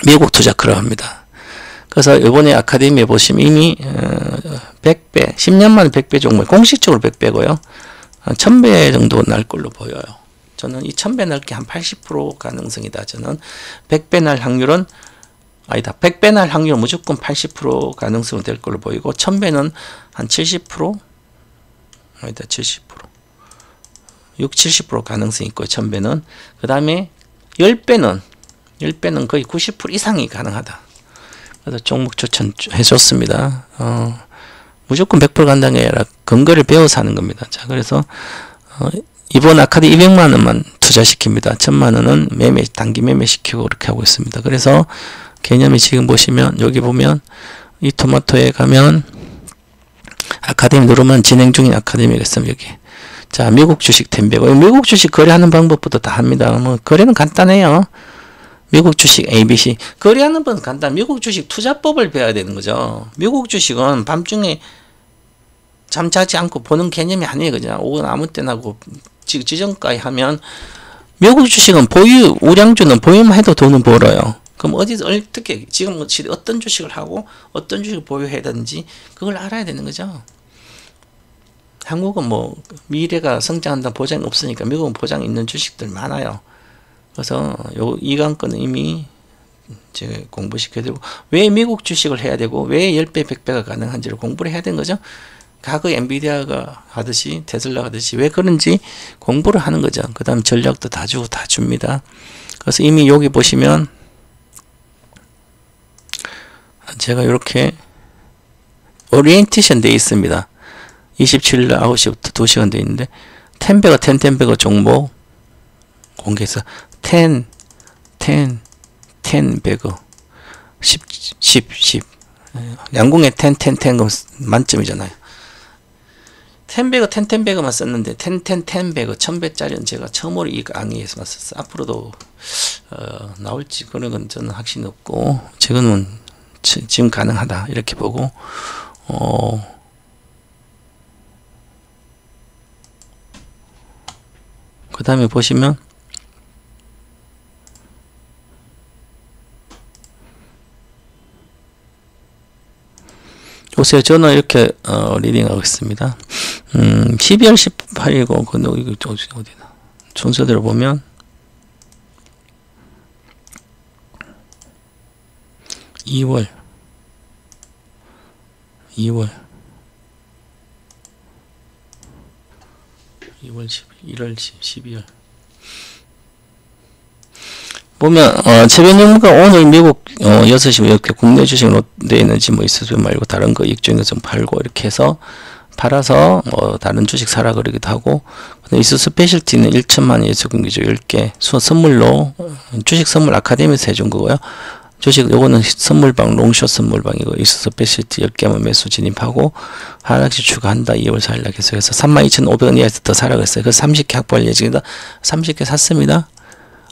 미국 투자 그러합니다. 그래서 이번에 아카데미에 보시면 이미 100배 10년 만에 100배 종목 공식적으로 100배고요. 1000배 정도 날 걸로 보여요. 저는 이 1000배 날 게 한 80% 가능성이다. 저는 100배 날 확률은 아니다. 100배 날 확률은 무조건 80% 가능성이 될 걸로 보이고 1000배는 한 70% 아니다. 70% 70% 가능성이 있고 1000배는 그 다음에 10배는 거의 90% 이상이 가능하다. 그래서 종목 추천 해줬습니다. 무조건 100% 간다는 게 아니라 근거를 배워서 하는 겁니다. 자, 그래서 이번 아카데 200만 원만 투자시킵니다. 1000만 원은 단기 매매시키고 그렇게 하고 있습니다. 그래서 개념이 지금 보시면 여기 보면 이 토마토에 가면 아카데미 누르면 진행 중인 아카데미가 있으면 여기 자 미국 주식 텐베고 미국 주식 거래하는 방법부터 다 합니다. 뭐 거래는 간단해요. 미국 주식 ABC 거래하는 건 간단. 미국 주식 투자법을 배워야 되는 거죠. 미국 주식은 밤중에 잠자지 않고 보는 개념이 아니에요. 그냥 오늘 아무 때나 하고 지정가에 하면 미국 주식은 보유 우량주는 보유만 해도 돈은 벌어요. 그럼 어떻게 지금 어떤 주식을 하고 어떤 주식을 보유해야 되는지 그걸 알아야 되는 거죠. 한국은 뭐 미래가 성장한다는 보장이 없으니까 미국은 보장이 있는 주식들 많아요. 그래서 이 관건은 이미 제가 공부시켜드리고 왜 미국 주식을 해야 되고 왜 10배 100배가 가능한지를 공부를 해야 되는 거죠. 과거 엔비디아가 하듯이 테슬라가 하듯이 왜 그런지 공부를 하는 거죠. 그 다음 전략도 다 주고 다 줍니다. 그래서 이미 여기 보시면 제가 이렇게 오리엔테이션 되어 있습니다. 27일 9시부터 2시간 되어 있는데, 텐베거 종목 공개해서 10 베거 10 양궁에 10 만점이잖아요. 10 베거만 썼는데 10 베거 1000배짜리는 제가 처음으로 이 강의에서만 썼어요. 앞으로도 나올지 그런 건 저는 확신이 없고, 지금은 지금 가능하다 이렇게 보고, 그 다음에 보시면 보세요. 저는 이렇게 리딩하고 있습니다. 12월 18일이고 그 이거 어디나 순서대로 보면 2월 1월 1월 12월 보면 최변 정부가 오늘 미국 6시 이렇게 국내 주식 롯데 에너지 뭐 있어서 말고 다른 거 익종에 좀 팔고 이렇게 해서 팔아서 다른 주식 사라 그러기도 하고, 이수 스페셜티는 1천만 예수금기죠 10개 선물로 주식 선물 아카데미에서 해준 거고요. 주식 요거는 선물방 롱숏 선물방이고, 이수 스페셜티 10개만 매수 진입하고 하락시 추가한다. 2월 4일 날 계속해서 32,500원 이하에서 더 사라고 했어요. 그래서 30개 확보할 예정이다. 30개 샀습니다.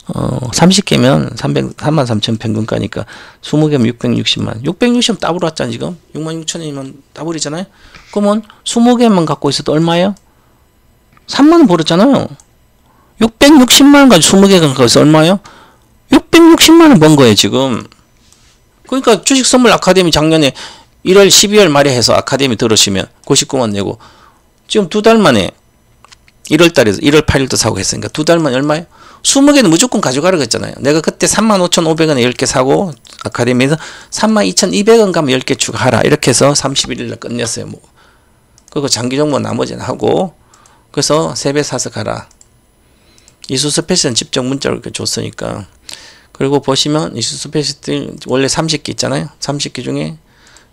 30개면 33,000 평균가니까 20개면 660만. 660만 따블 왔잖아. 지금 66,000원이면 따블이잖아요. 그러면 20개만 갖고 있어도 얼마예요? 3만원 벌었잖아요. 660만원 가지고 20개 갖고 있어 얼마예요? 660만원 번 거예요 지금. 그러니까 주식 선물 아카데미 작년에 1월 12월 말에 해서 아카데미 들으시면 99만 내고, 지금 2달 만에 1월달에서 1월 8일도 사고 했으니까 2달 만에 얼마예요? 20개는 무조건 가져가라고 했잖아요. 내가 그때 35,500원에 10개 사고 아카데미에서 32,200원 가면 10개 추가하라 이렇게 해서 31일날 끝냈어요. 뭐 그거 장기 정보 나머지는 하고, 그래서 3배 사서 가라. 이수 스페셜은 직접 문자로 이렇게 줬으니까. 그리고 보시면 이수 스페셜 원래 30개 있잖아요. 30개 중에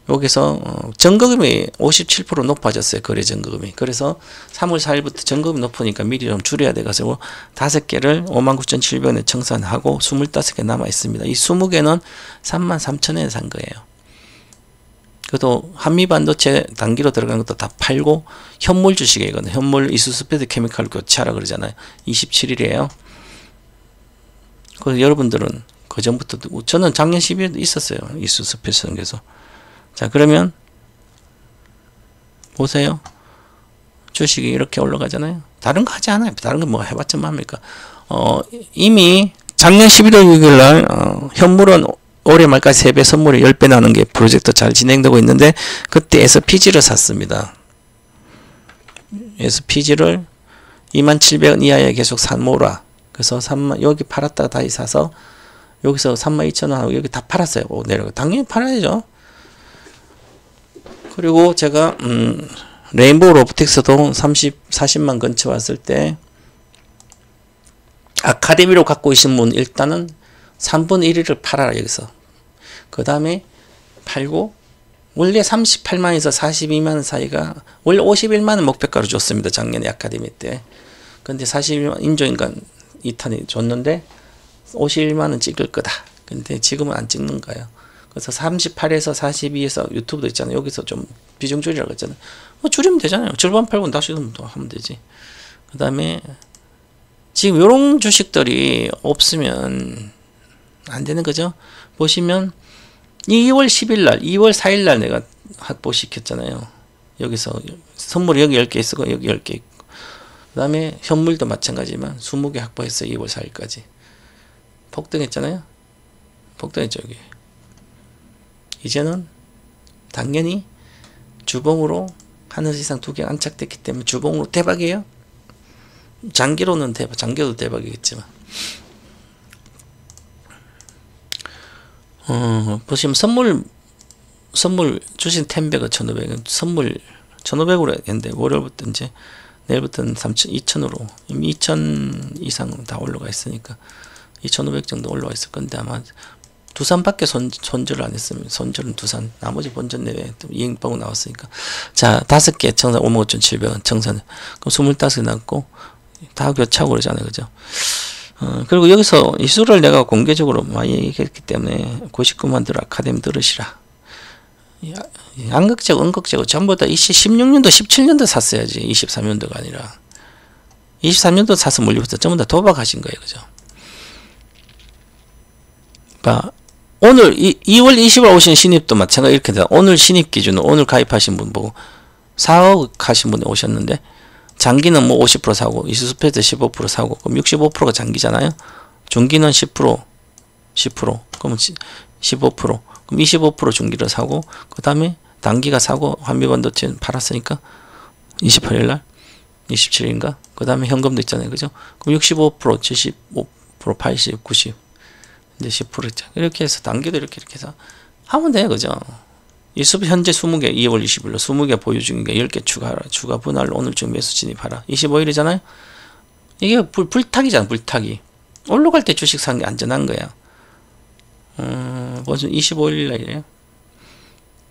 여기서 전거금이 57% 높아졌어요. 거래 전거금이. 그래서 3월 4일부터 전거금이 높으니까 미리 좀 줄여야 돼가지고 5개를 59,700원에 청산하고 25개 남아 있습니다. 이 20개는 33,000원에 산 거예요. 그래도 한미반도체 단기로 들어간 것도 다 팔고, 현물 주식이거든요. 현물 이수스페드 케미칼 교체하라 그러잖아요. 27일이에요. 그래서 여러분들은 그 전부터, 저는 작년 12월도 있었어요. 이수스페드에서. 자, 그러면 보세요. 주식이 이렇게 올라가잖아요. 다른 거 하지 않아요. 다른 거 뭐 해봤자 뭐합니까? 이미 작년 11월 6일 날 현물은 올해 말까지 3배 선물이 10배 나는 게 프로젝트 잘 진행되고 있는데, 그때 SPG를 샀습니다. SPG를 27,000원 이하에 계속 사모라. 그래서 여기 팔았다가 다시 사서 여기서 32,000원 하고 여기 다 팔았어요. 내려가. 당연히 팔아야죠. 그리고 제가 레인보우 로보틱스도 40만 근처 왔을 때 아카데미로 갖고 계신 분 일단은 3분의 1을 팔아라 여기서. 그 다음에 팔고, 원래 38만에서 42만원 사이가 원래 51만원 목표가로 줬습니다. 작년에 아카데미 때. 근데 41만 인조인간 2탄이 줬는데 51만원 찍을 거다. 근데 지금은 안 찍는 거예요. 그래서 38에서 42에서 유튜브도 있잖아요. 여기서 좀 비중 줄이라고 했잖아요. 뭐 줄이면 되잖아요. 절반 팔고 다시 하면 되지. 그 다음에 지금 요런 주식들이 없으면 안 되는 거죠. 보시면 2월 10일 날, 2월 4일 날 내가 확보시켰잖아요. 여기서 선물이 여기 10개 있고 여기 10개 있고. 그 다음에 현물도 마찬가지지만 20개 확보했어요. 2월 4일까지. 폭등했잖아요. 폭등했죠. 여기. 이제는 당연히 주봉으로 하늘 이상 2개 안착됐기 때문에 주봉으로 대박이에요. 장기로는 대박, 장기로도 대박이겠지만. 보시면 선물 주신 10배가 1,500원, 선물 1,500으로 했는데 월요일부터 이제 내일부터는 2,000으로 이미 2,000 이상 다 올라가 있으니까 2,500 정도 올라와 있을 건데, 아마 두산밖에 손절을 안 했습니다. 손절은 두산. 나머지 본전 내외 이익 보고 나왔으니까. 자, 5개 청산 55,700원 청산. 그럼 25개 났고 다 교차하고 그러잖아요. 그죠? 그리고 여기서 이 수를 내가 공개적으로 많이 얘기했기 때문에 99만 들 아카데미 들으시라. 양극재고 음극재고 전부 다 16년도 17년도 샀어야지. 23년도가 아니라 23년도 사서 물리부터 전부 다 도박하신 거예요. 그죠? 오늘 2월 20일 오신 신입도 마찬가지 이렇게 돼요. 오늘 신입 기준으로 오늘 가입하신 분 보고 4억 하신 분이 오셨는데 장기는 뭐 50% 사고 이수스페드 15% 사고 그럼 65%가 장기잖아요. 중기는 10% 그러면 15% 그럼 25% 중기를 사고 그 다음에 단기가 사고 한미반도체 팔았으니까 28일날 27일인가 그 다음에 현금도 있잖아요. 그죠? 그럼 65% 75% 80 90 이제 10% 있죠. 이렇게 해서 단계도 이렇게 해서 하면 돼요. 그죠? 이 현재 20개 2월 20일로 20개 보유 중이니까 10개 추가하라. 추가 분할로 오늘 중 매수 진입하라. 25일이잖아요. 이게 불타기잖아. 불타기. 올라갈 때 주식 사는 게 안전한 거야. 벌써 25일날이에요.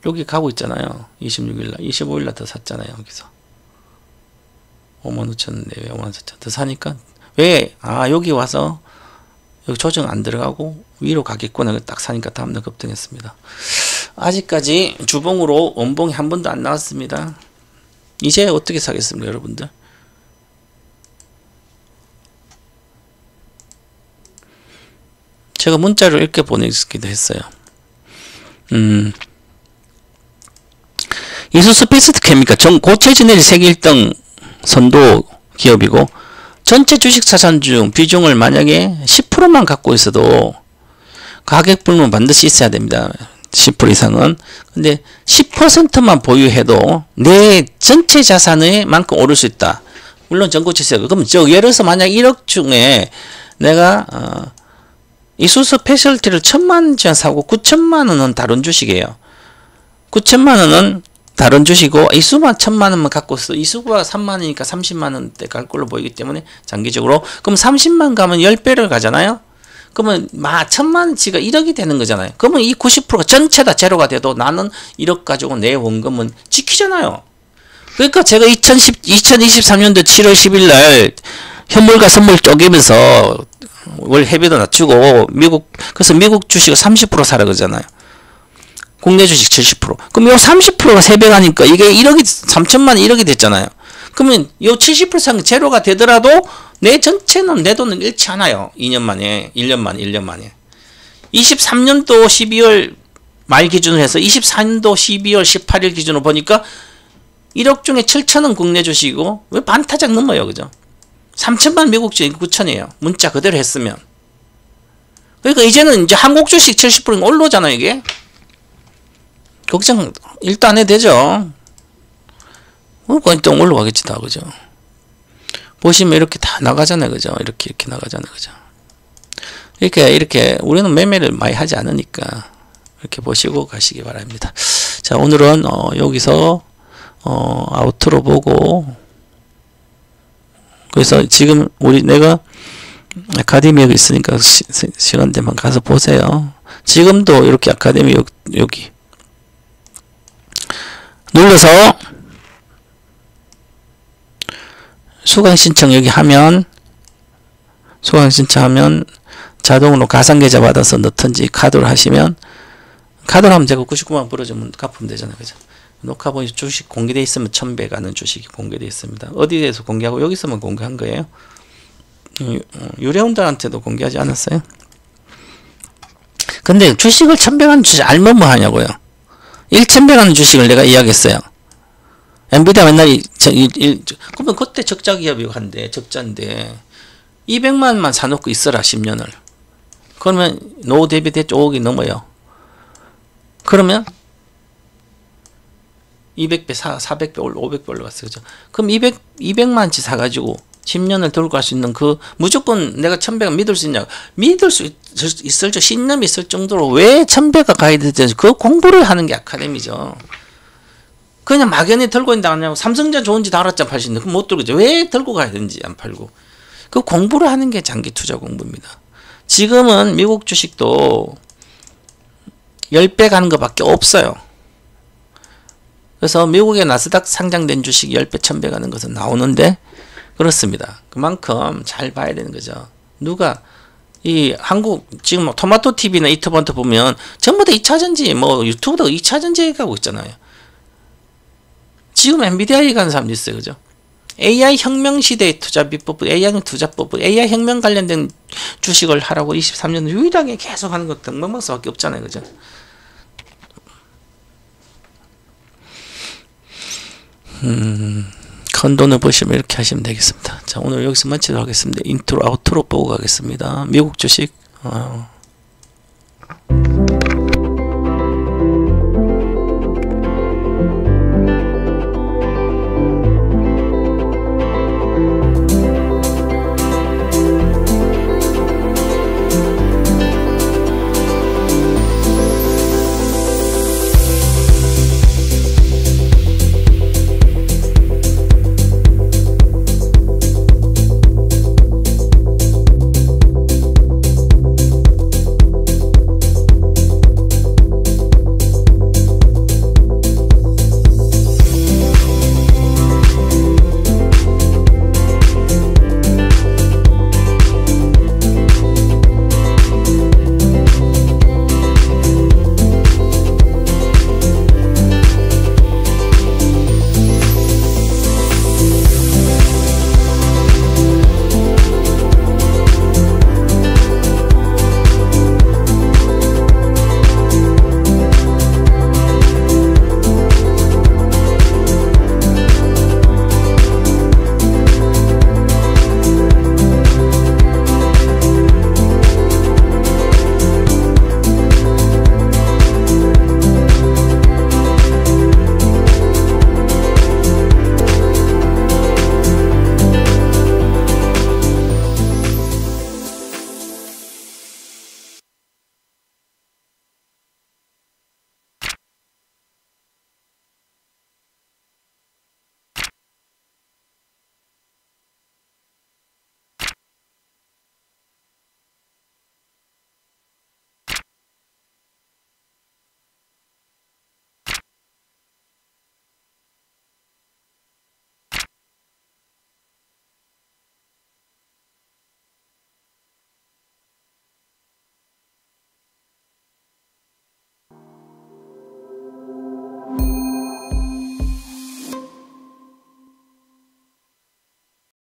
여기 가고 있잖아요. 26일날 25일날 더 샀잖아요. 여기서 55,000원 내외 54,000원 더 사니까 왜? 여기 와서 여기 조정 안 들어가고 위로 가겠구나 딱 사니까 다음날 급등했습니다. 아직까지 주봉으로 원봉이 한 번도 안 나왔습니다. 이제 어떻게 사겠습니까 여러분들? 제가 문자로 이렇게 보내기도 했어요. 이수스 패스트케미카 고체지 내리 세계 1등 선도 기업이고 전체 주식 자산 중 비중을 만약에 10%만 갖고 있어도 가격 불문 반드시 있어야 됩니다. 10% 이상은. 근데 10%만 보유해도 내 전체 자산의 만큼 오를 수 있다. 물론 전고치세요. 그럼 예를 들어서 만약 1억 중에 내가 이수스 패셜티를 1,000만원 사고 9천만원은 다른 주식이에요. 9천만원은 다른 주식이고 이수만 1,000만원만 갖고 있어. 이수가 3만원이니까 30만원대 갈 걸로 보이기 때문에 장기적으로 그럼 30만 가면 10배를 가잖아요. 그러면 1,000만원치가 1억이 되는 거잖아요. 그러면 이 90%가 전체 다 제로가 돼도 나는 1억 가지고 내 원금은 지키잖아요. 그러니까 제가 2023년도 7월 10일 날 현물과 선물 쪼개면서 월 회비도 낮추고 그래서 미국 주식을 30% 사라 그러잖아요. 국내 주식 70%. 그럼 요 30%가 3배 가니까 이게 1억이 3천만 1억이 됐잖아요. 그러면 요 70% 제로가 되더라도 내 전체는 내 돈은 잃지 않아요. 2년 만에 1년 만에 23년도 12월 말 기준으로 해서 24년도 12월 18일 기준으로 보니까 1억 중에 7천은 국내 주식이고 왜 반타작 넘어요. 그죠? 3천만 미국 주식 9천이에요. 문자 그대로 했으면. 그러니까 이제는 이제 한국 주식 70%가 올라오잖아요. 이게. 걱정 일단 안 해도 되죠. 일단 올라가겠지 다. 그죠? 보시면 이렇게 다 나가잖아요. 그죠? 이렇게 나가잖아요. 그죠? 이렇게 우리는 매매를 많이 하지 않으니까 이렇게 보시고 가시기 바랍니다. 자, 오늘은 여기서 아우트로 보고 그래서 지금 내가 아카데미 여기 있으니까 시간 되면 가서 보세요. 지금도 이렇게 아카데미 여기 눌러서 수강 신청 여기 하면 수강 신청하면 자동으로 가상계좌 받아서 넣든지 카드로 하시면 카드로 하면 제가 99만 벌어주면 갚으면 되잖아요. 그죠? 녹화 보니 주식 공개되어 있으면 1000배 가는 주식이 공개되어 있습니다. 어디에서 공개하고 여기서만 공개한 거예요. 유료원들한테도 공개하지 않았어요. 근데 주식을 1000배 가는 주식 알면 뭐 하냐고요. 1000배 가는 주식을 내가 이야기했어요. 엔비디아 맨날 그러면 그때 적자 기업이고 한데 적자인데 200만만 사놓고 있어라 10년을. 그러면 노후 대비 대 5억이 넘어요. 그러면 200배, 400배, 500배 올라갔어요. 그죠? 그럼 200만치 사가지고 10년을 들고 갈 수 있는 무조건 내가 1000배가 믿을 수 있냐? 믿을 수 있을 신념이 있을 정도로 왜 1000배가 가야 되는지 그 공부를 하는 게 아카데미죠. 그냥 막연히 들고 있다 하냐고. 삼성전 좋은지 다 알았잖아, 팔시는데. 그럼 못 들고, 왜 들고 가야 되는지 안 팔고. 그 공부를 하는 게 장기 투자 공부입니다. 지금은 미국 주식도 10배 가는 것밖에 없어요. 그래서 미국의 나스닥 상장된 주식이 10배, 1000배 가는 것은 나오는데 그렇습니다. 그만큼 잘 봐야 되는 거죠. 누가 이 한국 지금 뭐 토마토 TV나 이터번트 보면 전부 다 2차전지 뭐 유튜브도 2차전지에 가고 있잖아요. 지금 엔비디아에 가는 사람도 있어요. 그죠? AI 혁명 시대의 투자 비법, AI 투자법, AI 혁명 관련된 주식을 하라고 23년 유일하게 계속 하는 것 등방방수밖에 없잖아요. 그죠? 큰 돈을 보시면 이렇게 하시면 되겠습니다. 자, 오늘 여기서 마치도록 하겠습니다. 인트로, 아우트로 보고 가겠습니다. 미국 주식,